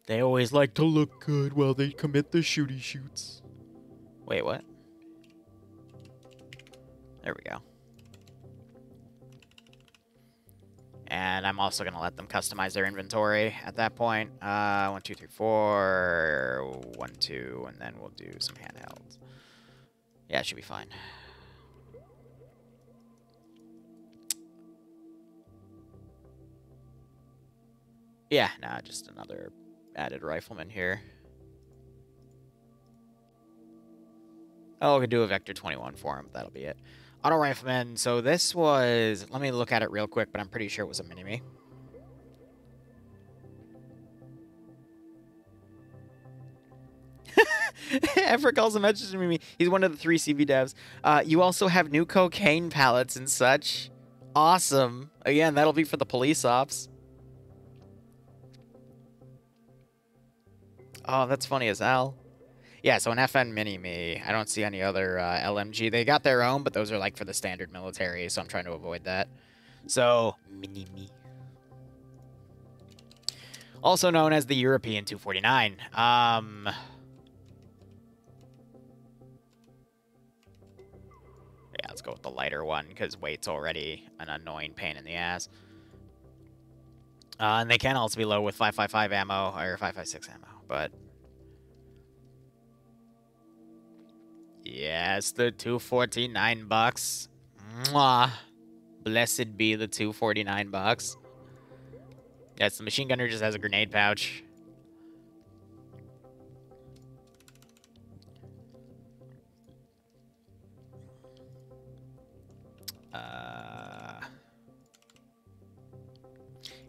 They always like to look good while they commit the shooty shoots. Wait, what? There we go. And I'm also going to let them customize their inventory at that point. 1, 2, 3, 4. 1, 2, and then we'll do some handhelds. Yeah, it should be fine. Yeah, nah, just another added rifleman here. Oh, we could do a Vector 21 for him. That'll be it. Auto rifleman. So this was... Let me look at it real quick, but I'm pretty sure it was a mini-me. Everett also messaged me. He's one of the 3 CV devs. You also have new cocaine pallets and such. Awesome. Again, that'll be for the police ops. Oh, that's funny as hell. Yeah, so an FN Mini-Me. I don't see any other LMG. They got their own, but those are like for the standard military, so I'm trying to avoid that. So, Mini-Me. Also known as the European 249. Yeah, let's go with the lighter one, because weight's already an annoying pain in the ass. And they can also be low with 5.55 ammo, or 5.56 ammo, but... Yes, the 249 bucks. Mwah. Blessed be the 249 bucks. Yes, the machine gunner just has a grenade pouch.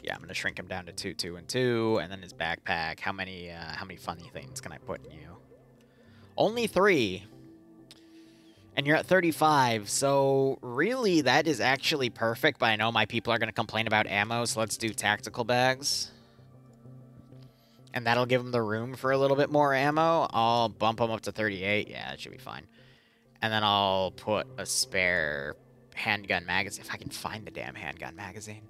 Yeah, I'm gonna shrink him down to 2, 2, and 2, and then his backpack. How many funny things can I put in you? Only 3. And you're at 35, so really that is actually perfect, but I know my people are going to complain about ammo, so let's do tactical bags. And that'll give them the room for a little bit more ammo. I'll bump them up to 38. Yeah, that should be fine. And then I'll put a spare handgun magazine, if I can find the damn handgun magazine.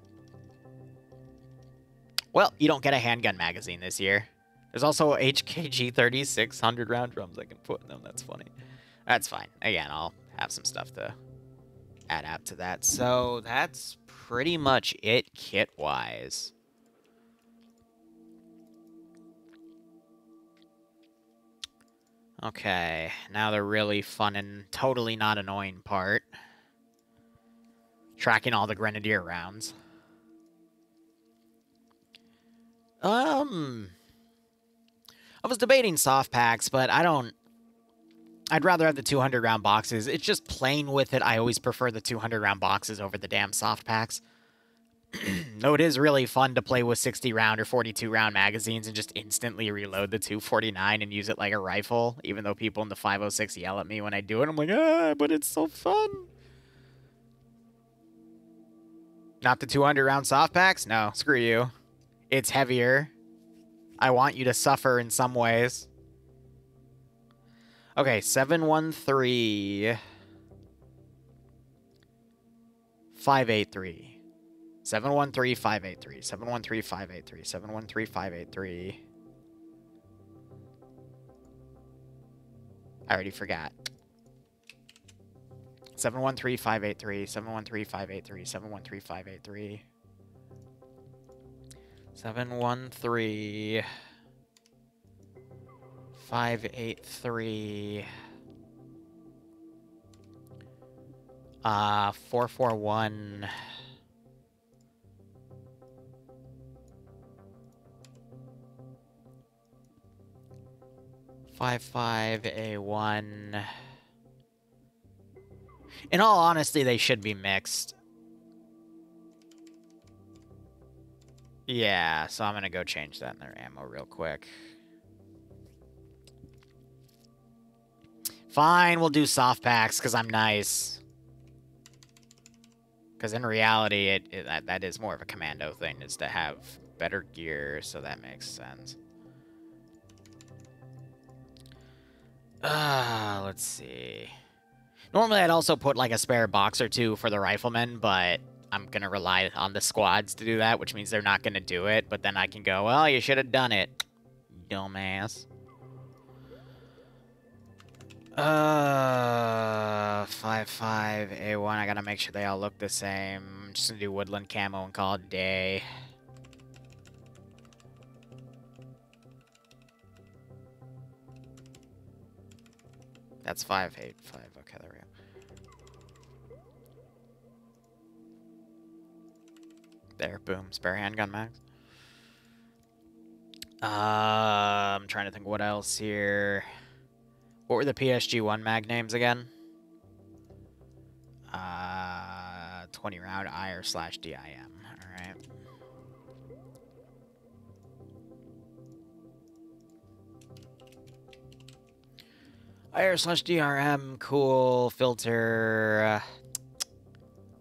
Well, you don't get a handgun magazine this year. There's also HKG 3600 round drums I can put in them. That's funny. That's fine. Again, I'll have some stuff to add out to that. So that's pretty much it kit-wise. Okay, now the really fun and totally not annoying part. Tracking all the Grenadier rounds. I was debating soft packs, but I'd rather have the 200 round boxes. It's just playing with it. I always prefer the 200 round boxes over the damn soft packs. Though it is really fun to play with 60 round or 42 round magazines and just instantly reload the 249 and use it like a rifle, even though people in the 506 yell at me when I do it. I'm like, ah, but it's so fun. Not the 200 round soft packs? No, screw you. It's heavier. I want you to suffer in some ways. Okay, 713 583. 713 583. 713 583. 713 583. I already forgot. 713 583. 713 583. 713 583. 713 583 441 55A1. In all honesty, they should be mixed. Yeah, so I'm gonna go change that in their ammo real quick. Fine, we'll do soft packs because I'm nice. Because in reality, that is more of a commando thing, is to have better gear, so that makes sense. Let's see. Normally, I'd also put like a spare box or two for the riflemen, but I'm going to rely on the squads to do that, which means they're not going to do it. But then I can go, well, you should have done it, dumbass. 5.5 A1. I got to make sure they all look the same. I'm just going to do woodland camo and call it a day. That's 5.8.5. Okay, there we go. There, boom, spare handgun mags. I'm trying to think what else here. What were the PSG-1 mag names again? 20 round IR/DIM. Alright. IR/DRM, cool. Filter.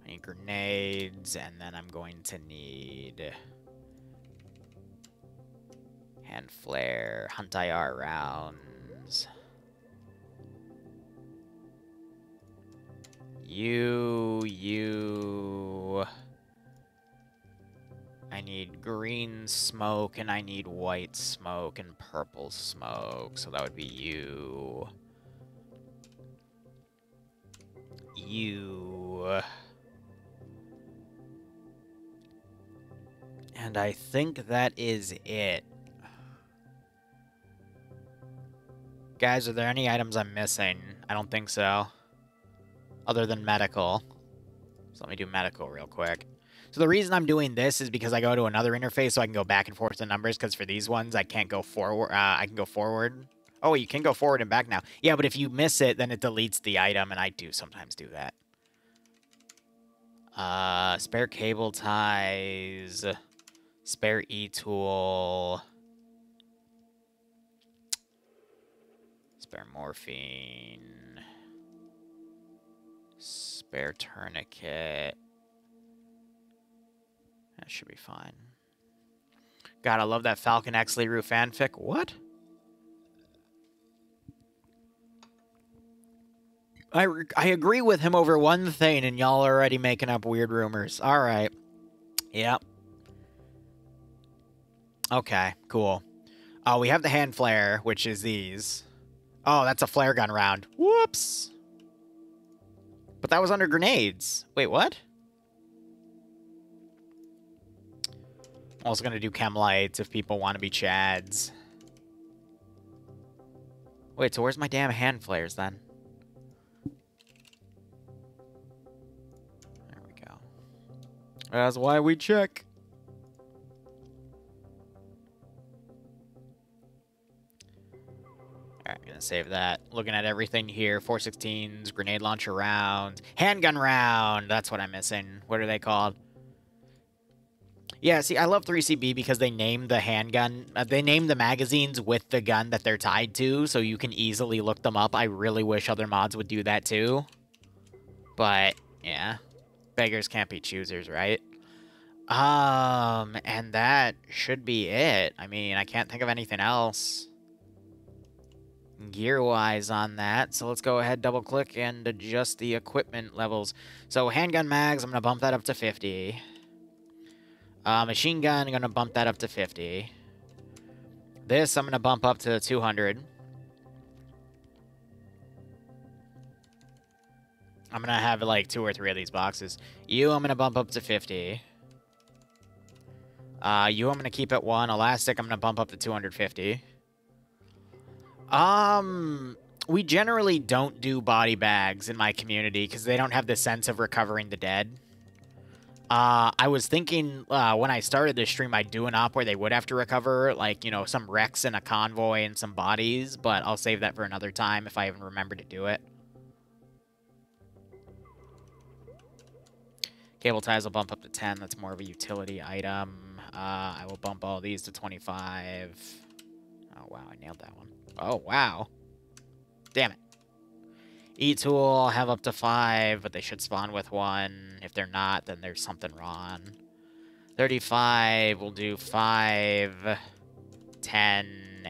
I need grenades, and then I'm going to need hand flare, hunt IR rounds. I need green smoke, and I need white smoke, and purple smoke. So that would be you. And I think that is it. Guys, are there any items I'm missing? I don't think so. Other than medical. So let me do medical real quick. So the reason I'm doing this is because I go to another interface so I can go back and forth the numbers, because for these ones I can't go forward. I can go forward. Oh, you can go forward and back now. Yeah, but if you miss it, then it deletes the item, and I do sometimes do that. Spare cable ties. Spare e-tool. Spare morphine. Spare tourniquet. That should be fine. God, I love that Falcon X Liru fanfic. What? I agree with him over one thing, and y'all are already making up weird rumors. All right. Yep. Okay, cool. Oh, we have the hand flare, which is these. Oh, that's a flare gun round. Whoops. But that was under grenades. Wait, what? I was going to do chem lights if people want to be chads. Wait, so where's my damn hand flares then? There we go. That's why we check. Alright, I'm gonna save that. Looking at everything here. 416s, grenade launcher rounds, handgun round. That's what I'm missing. What are they called? Yeah, see, I love 3CB because they name the handgun, they name the magazines with the gun that they're tied to, so you can easily look them up. I really wish other mods would do that too. But, yeah. Beggars can't be choosers, right? And that should be it. I mean, I can't think of anything else gear-wise on that. So let's go ahead, double-click, and adjust the equipment levels. So handgun mags, I'm going to bump that up to 50. Machine gun, I'm going to bump that up to 50. This, I'm going to bump up to 200. I'm going to have, like, 2 or 3 of these boxes. I'm going to bump up to 50. I'm going to keep at 1. Elastic, I'm going to bump up to 250. We generally don't do body bags in my community because they don't have the sense of recovering the dead. I was thinking when I started this stream I'd do an op where they would have to recover, like, you know, some wrecks in a convoy and some bodies, but I'll save that for another time if I even remember to do it. Cable ties will bump up to 10. That's more of a utility item. I will bump all these to 25. Oh, wow, I nailed that one. Oh, wow. Damn it. E-tool, I'll have up to 5, but they should spawn with 1. If they're not, then there's something wrong. 35, we'll do 5, 10,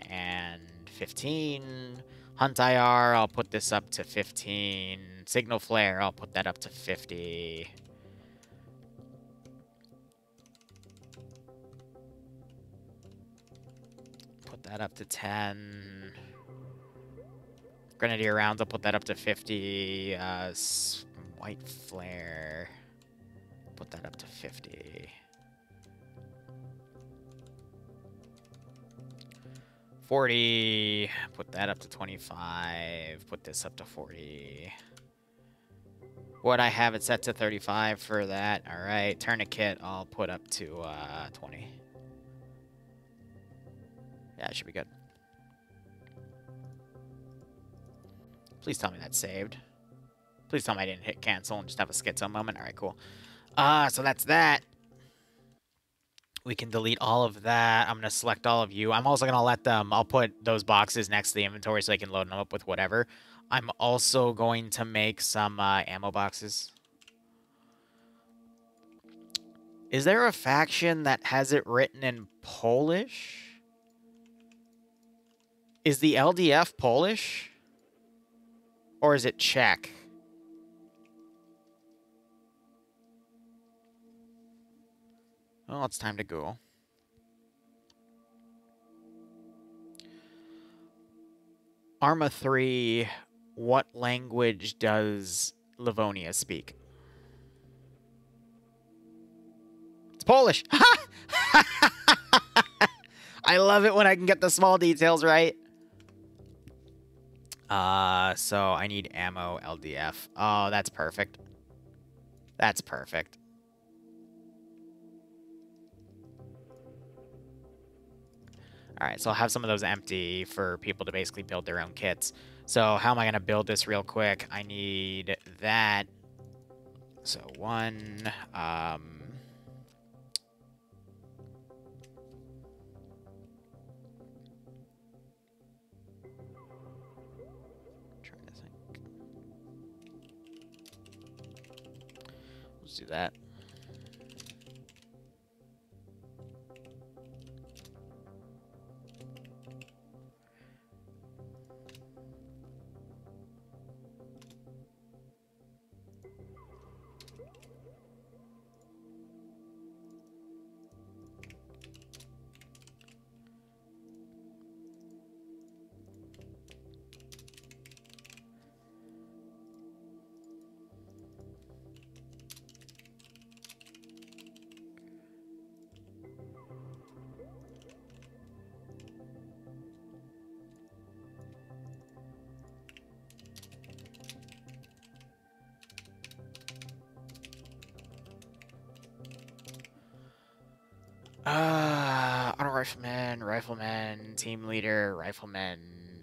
and 15. Hunt IR, I'll put this up to 15. Signal Flare, I'll put that up to 50. Put that up to 10. Grenadier rounds, I'll put that up to 50. White Flare, put that up to 50. 40, put that up to 25. Put this up to 40. What I have it set to 35 for that. All right, Tourniquet, I'll put up to 20. Yeah, it should be good. Please tell me that's saved. Please tell me I didn't hit cancel and just have a schizo moment. All right, cool. So that's that. We can delete all of that. I'm going to select all of you. I'm also going to let them... I'll put those boxes next to the inventory so they can load them up with whatever. I'm also going to make some ammo boxes. Is there a faction that has it written in Polish? Is the LDF Polish? Or is it Czech? Well, it's time to Google. Arma 3, what language does Livonia speak? It's Polish! I love it when I can get the small details right. So I need ammo LDF. Oh, that's perfect. That's perfect. Alright, so I'll have some of those empty for people to basically build their own kits. So how am I going to build this real quick? I need that. So 1, trying to think. Let's do that. Auto rifleman, rifleman, team leader, rifleman,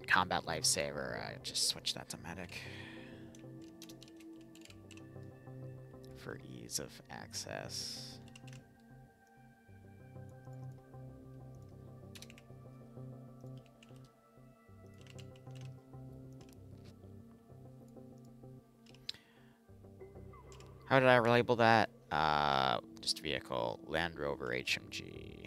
combat lifesaver. I just switched that to medic for ease of access. How did I label that? Just vehicle, Land Rover HMG.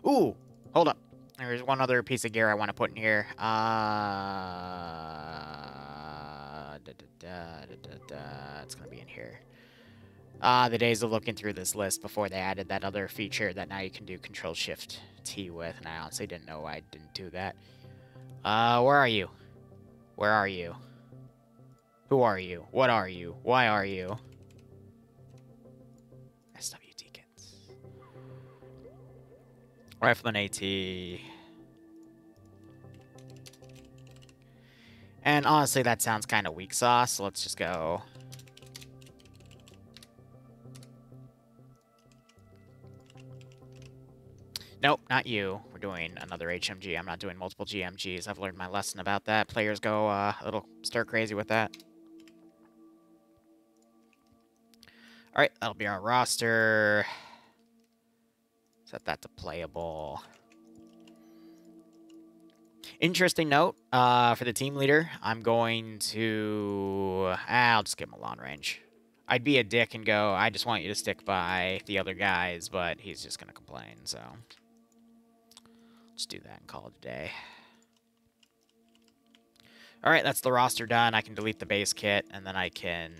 Ooh, hold up. There's one other piece of gear I want to put in here. It's going to be in here. The days of looking through this list before they added that other feature that now you can do Control-Shift-T with, and I honestly didn't know I didn't do that. Where are you? Where are you? Who are you? What are you? Why are you? SWT kits. Rifleman AT. And honestly, that sounds kind of weak sauce, so let's just go. Nope, not you. We're doing another HMG. I'm not doing multiple GMGs. I've learned my lesson about that. Players go a little stir crazy with that. Alright, that'll be our roster. Set that to playable. Interesting note for the team leader. I'm going to... I'll just give him a long range. I'd be a dick and go, I just want you to stick by the other guys, but he's just going to complain, so... Let's do that and call it a day. Alright, that's the roster done. I can delete the base kit, and then I can...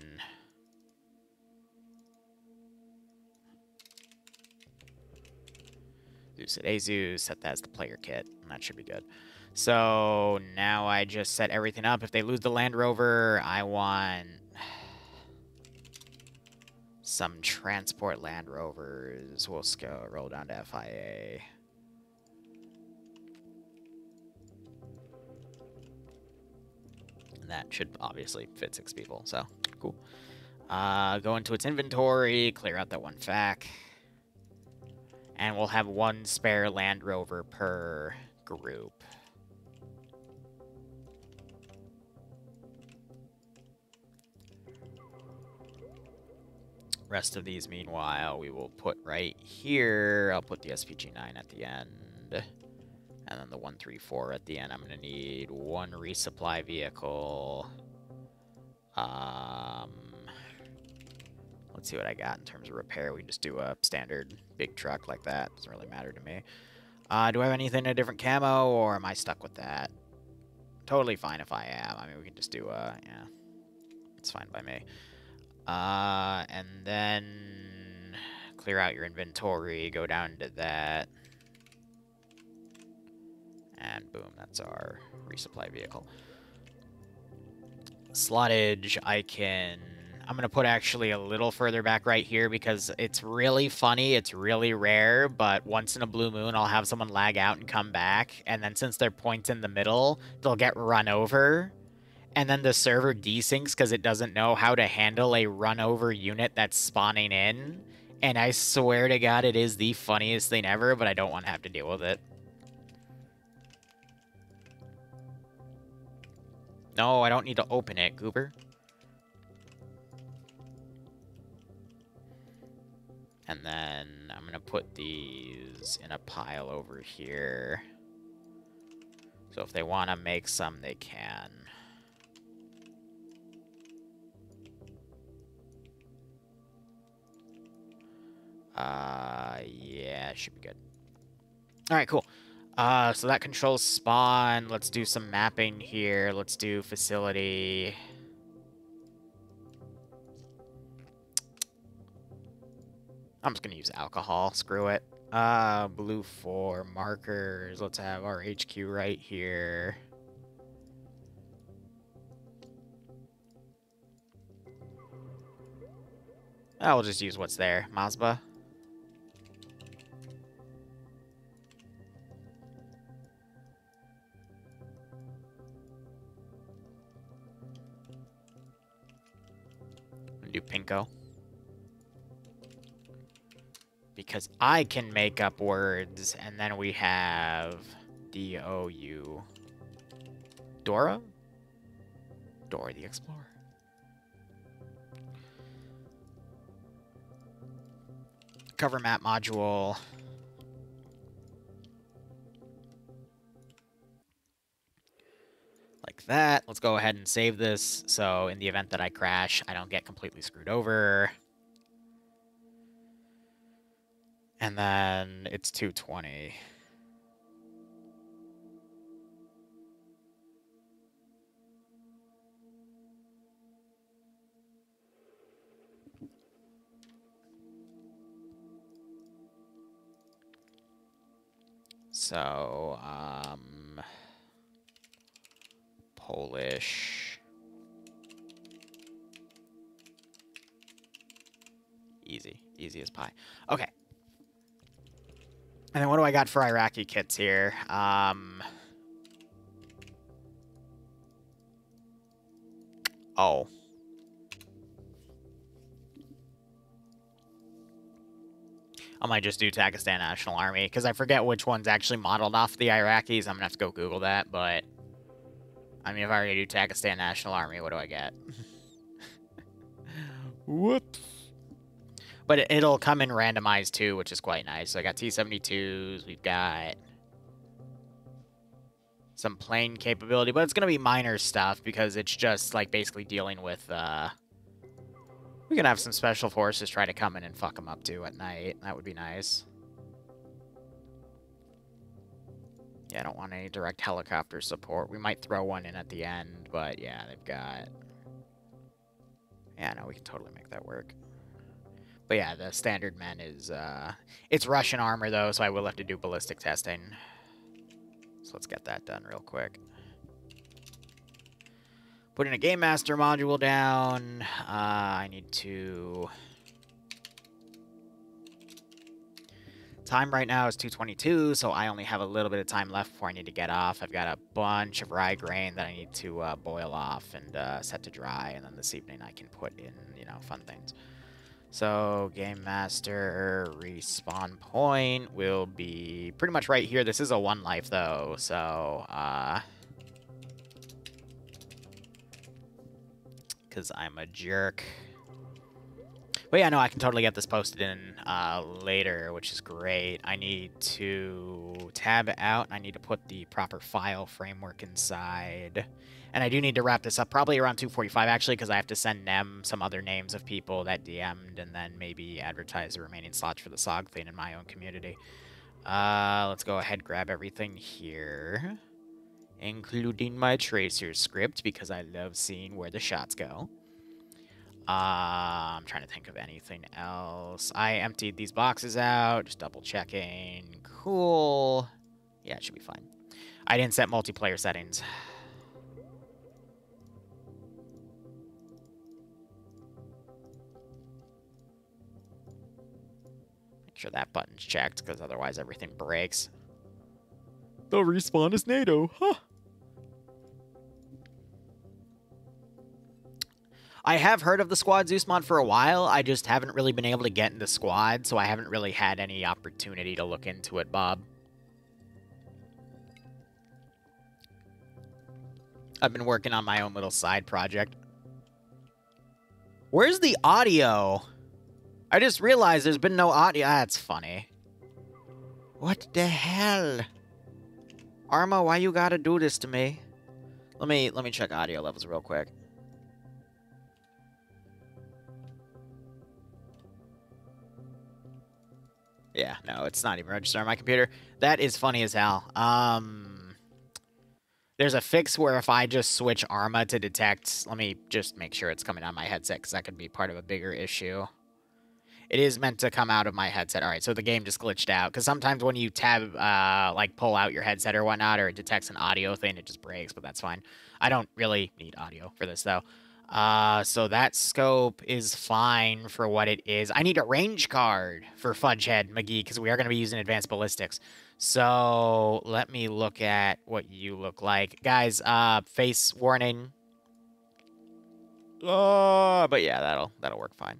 Set Azu, set that as the player kit, and that should be good. So now I just set everything up. If they lose the Land Rover, I want some transport Land Rovers. We'll go roll down to FIA. And that should obviously fit 6 people, so cool. Go into its inventory, clear out that one FAC. And we'll have 1 spare Land Rover per group. Rest of these, meanwhile, we will put right here. I'll put the SPG-9 at the end. And then the 134 at the end. I'm going to need 1 resupply vehicle. Let's see what I got in terms of repair. We can just do a standard big truck like that. Doesn't really matter to me. Do I have anything in a different camo, or am I stuck with that? Totally fine if I am. I mean, we can just do, yeah. It's fine by me. And then clear out your inventory, go down to that. And boom, that's our resupply vehicle. Slottage, I'm going to put actually a little further back right here because it's really funny. It's really rare, but once in a blue moon, I'll have someone lag out and come back. And then since their point's in the middle, they'll get run over. And then the server desyncs because it doesn't know how to handle a run over unit that's spawning in. And I swear to God, it is the funniest thing ever, but I don't want to have to deal with it. No, I don't need to open it, goober. And then I'm going to put these in a pile over here. So if they want to make some, they can. Yeah, it should be good. All right, cool. So that controls spawn. Let's do some mapping here. Let's do facility. I'm just gonna use alcohol. Screw it. Blue 4 markers. Let's have our HQ right here. I'll just use what's there. Mazba. Do Pinko. Because I can make up words, and then we have D-O-U. Dora? Dora the Explorer. Cover map module. Like that. Let's go ahead and save this, so in the event that I crash, I don't get completely screwed over. And then it's 220. So, Polish. Easy. Easy as pie. Okay. And then what do I got for Iraqi kits here? Oh. I might just do Pakistan National Army, because I forget which one's actually modeled off the Iraqis. I'm going to have to go Google that, but... I mean, if I already do Pakistan National Army, what do I get? Whoops. But it'll come in randomized, too, which is quite nice. So I got T-72s, we've got... some plane capability, but it's going to be minor stuff, because it's just, like, basically dealing with, We can have some special forces try to come in and fuck them up, too, at night. That would be nice. Yeah, I don't want any direct helicopter support. We might throw one in at the end, but yeah, they've got... Yeah, no, we can totally make that work. But yeah, the standard men is, It's Russian armor, though, so I will have to do ballistic testing. So let's get that done real quick. Putting a Game Master module down. I need to... Time right now is 2:22, so I only have a little bit of time left before I need to get off. I've got a bunch of rye grain that I need to boil off and set to dry, and then this evening I can put in, you know, fun things. So, Game Master respawn point will be pretty much right here. This is a 1 life, though, so, because I'm a jerk. But yeah, no, I can totally get this posted in later, which is great. I need to tab out, and I need to put the proper file framework inside. And I do need to wrap this up probably around 2:45, actually, because I have to send them some other names of people that DM'd, and then maybe advertise the remaining slots for the SOG thing in my own community. Let's go ahead and grab everything here, including my tracer script, because I love seeing where the shots go. I'm trying to think of anything else. I emptied these boxes out, just double checking. Cool. Yeah, it should be fine. I didn't set multiplayer settings. Make sure that button's checked, because otherwise everything breaks. The respawn is NATO, huh? I have heard of the Squad Zeus mod for a while. I just haven't really been able to get into Squad, so I haven't really had any opportunity to look into it, Bob. I've been working on my own little side project. Where's the audio? I just realized there's been no audio. That's funny. What the hell? Arma, why you gotta do this to me? Let me check audio levels real quick. Yeah, no, it's not even registered on my computer. That is funny as hell. There's a fix where if I just switch Arma to detect... Let me just make sure it's coming on my headset, because that could be part of a bigger issue. It is meant to come out of my headset. All right, so the game just glitched out. Because sometimes when you tab, like, pull out your headset or whatnot, or it detects an audio thing, it just breaks, but that's fine. I don't really need audio for this, though. So that scope is fine for what it is. I need a range card for Fudgehead McGee, because we are going to be using advanced ballistics. So let me look at what you look like. Guys, face warning. But yeah, that'll work fine.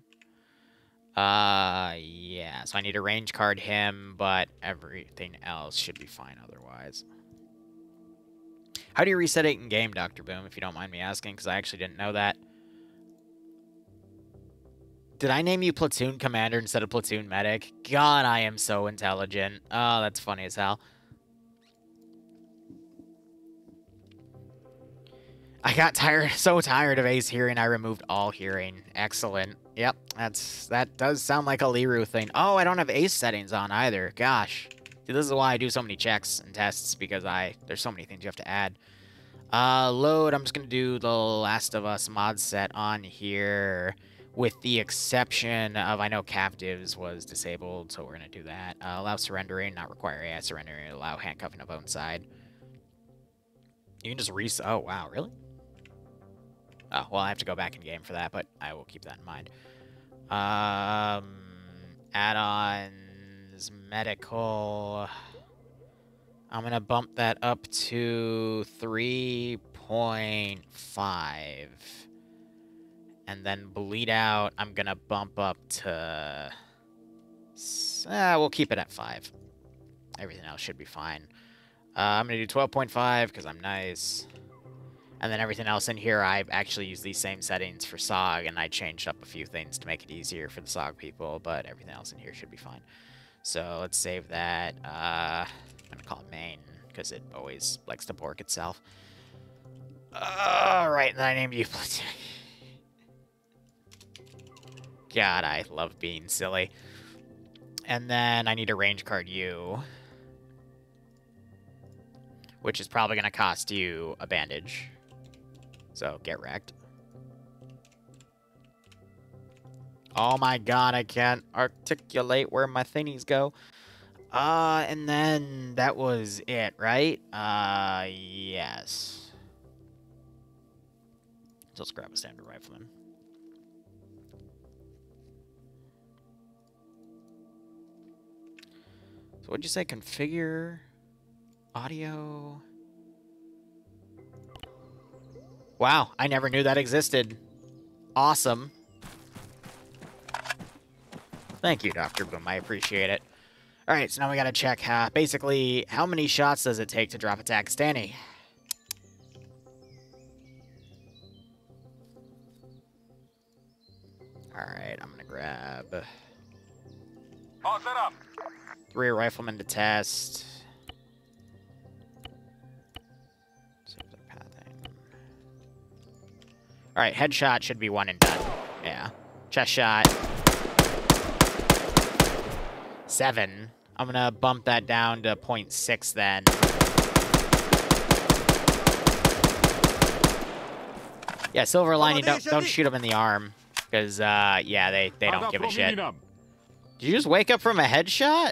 Yeah, so I need a range card him, but everything else should be fine otherwise. How do you reset it in game, Dr. Boom, if you don't mind me asking, because I actually didn't know that. Did I name you Platoon Commander instead of Platoon Medic? God, I am so intelligent. Oh, that's funny as hell. I got so tired of Ace hearing, I removed all hearing. Excellent. Yep, that does sound like a Liru thing. Oh, I don't have Ace settings on either. Gosh. See, this is why I do so many checks and tests, because there's so many things you have to add. Load, I'm just going to do the Last of Us mod set on here, with the exception of, I know captives was disabled, so we're going to do that. Allow surrendering, not require AI surrendering, allow handcuffing of own side. You can just reset. Oh, wow, really? Oh, well, I have to go back in game for that, but I will keep that in mind. Add-ons, medical. I'm going to bump that up to 3.5. And then bleed out, I'm gonna bump up to... we'll keep it at 5. Everything else should be fine. I'm gonna do 12.5 because I'm nice. And then everything else in here, I actually use these same settings for SOG, and I changed up a few things to make it easier for the SOG people, but everything else in here should be fine. So let's save that. I'm gonna call it main, because it always likes to bork itself. Alright, and then I named you... God, I love being silly. And then I need a range card U, which is probably going to cost you a bandage. So, get wrecked. Oh my god, I can't articulate where my thingies go. And then that was it, right? Yes. So let's grab a standard rifleman. So what'd you say? Configure audio. Wow, I never knew that existed. Awesome. Thank you, Dr. Boom. I appreciate it. All right, so now we gotta check basically how many shots does it take to drop attack Stanny? All right, I'm gonna grab All set up. 3 riflemen to test. All right, headshot should be 1 and done. Yeah, chest shot. 7. I'm gonna bump that down to 0.6 then. Yeah, silver lining, don't shoot them in the arm. Because, yeah, they don't give a shit. Did you just wake up from a headshot?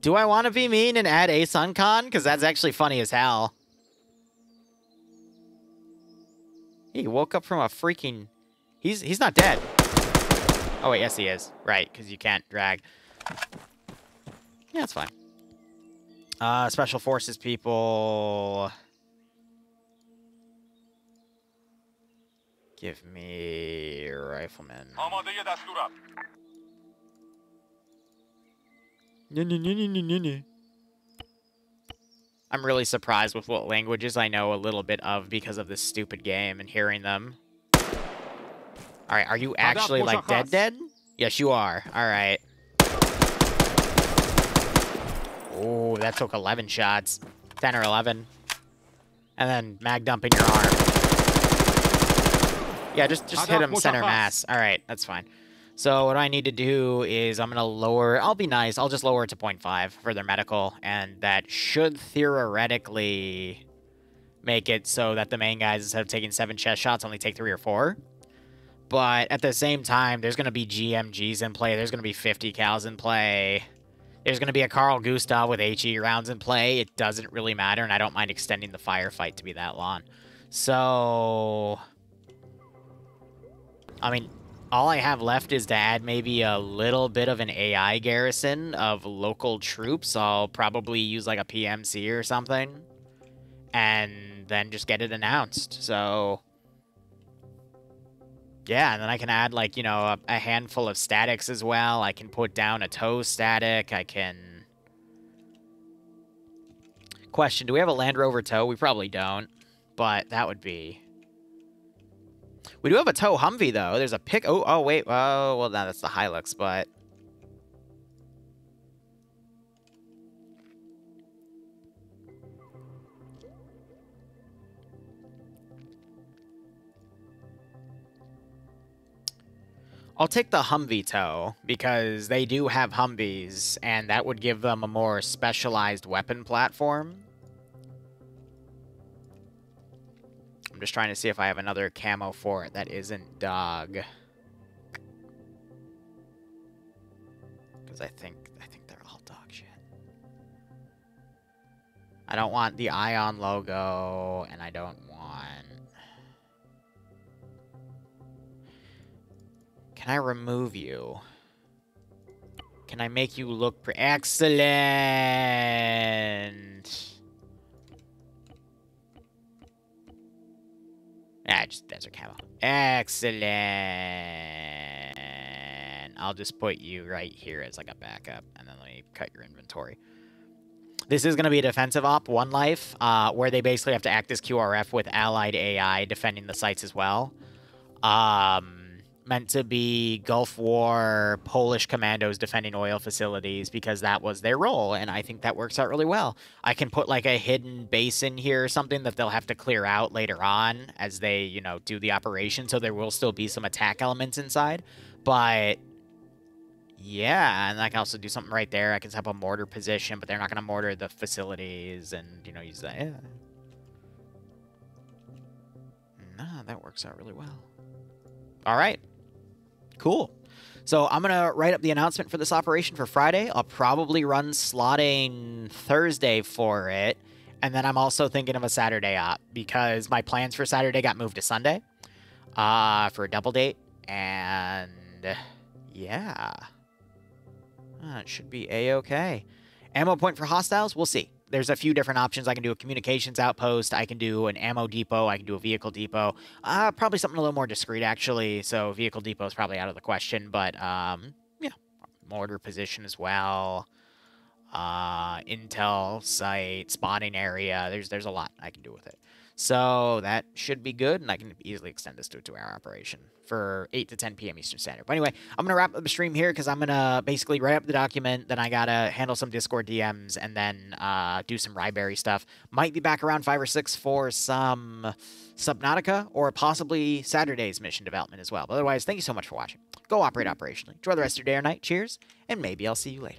Do I want to be mean and add Ace Uncon? Because that's actually funny as hell. He woke up from a freaking... He's not dead. Oh, wait, yes, he is. Right, because you can't drag. Yeah, it's fine. Special Forces people... Give me rifleman. I'm really surprised with what languages I know a little bit of because of this stupid game and hearing them. Alright, are you actually, like, dead? Yes, you are. Alright. Oh, that took 11 shots. 10 or 11. And then mag dump in your arm. Yeah, just hit him center mass. Alright, that's fine. So what I need to do is I'm going to lower... I'll be nice. I'll just lower it to 0.5 for their medical. And that should theoretically make it so that the main guys, instead of taking 7 chest shots, only take 3 or 4. But at the same time, there's going to be GMGs in play. There's going to be 50 cals in play. There's going to be a Carl Gustav with HE rounds in play. It doesn't really matter, and I don't mind extending the firefight to be that long. So... I mean, all I have left is to add maybe a little bit of an AI garrison of local troops. I'll probably use like a PMC or something. And then just get it announced. So... yeah, and then I can add, like, you know, a handful of statics as well. I can put down a toe static. I can... Question, do we have a Land Rover tow? We probably don't. But that would be... We do have a tow Humvee, though. There's a pick... Oh, wait. Oh, well, no, that's the Hilux, but... I'll take the Humvee tow, because they do have Humvees, and that would give them a more specialized weapon platform. I'm just trying to see if I have another camo for it that isn't dog. Because I think they're all dog shit. I don't want the Ion logo, and I don't want... Can I remove you? Can I make you look excellent? just desert camo. Excellent. I'll just put you right here as like a backup, and then let me cut your inventory. This is going to be a defensive op, one life, where they basically have to act as QRF with allied AI defending the sites as well. Meant to be Gulf War Polish commandos defending oil facilities because that was their role, and I think that works out really well. I can put like a hidden base in here or something that they'll have to clear out later on as they, you know, do the operation, so there will still be some attack elements inside, but yeah, and I can also do something right there. I can set up a mortar position, but they're not going to mortar the facilities and, you know, use that. Yeah. Nah, that works out really well. All right. Cool. So I'm going to write up the announcement for this operation for Friday. I'll probably run slotting Thursday for it. And then I'm also thinking of a Saturday op because my plans for Saturday got moved to Sunday for a double date. And yeah, it should be a-okay. Ammo point for hostiles, we'll see. There's a few different options. I can do a communications outpost. I can do an ammo depot. I can do a vehicle depot. Probably something a little more discreet, actually. So vehicle depot is probably out of the question. But, yeah, mortar position as well. Intel site, spawning area. There's a lot I can do with it. So that should be good, and I can easily extend this to a 2-hour operation for 8 to 10 p.m. Eastern Standard. But anyway, I'm going to wrap up the stream here because I'm going to basically write up the document, then I got to handle some Discord DMs, and then do some Ryberry stuff. Might be back around 5 or 6 for some Subnautica or possibly Saturday's mission development as well. But otherwise, thank you so much for watching. Go operate operationally. Enjoy the rest of your day or night. Cheers, and maybe I'll see you later.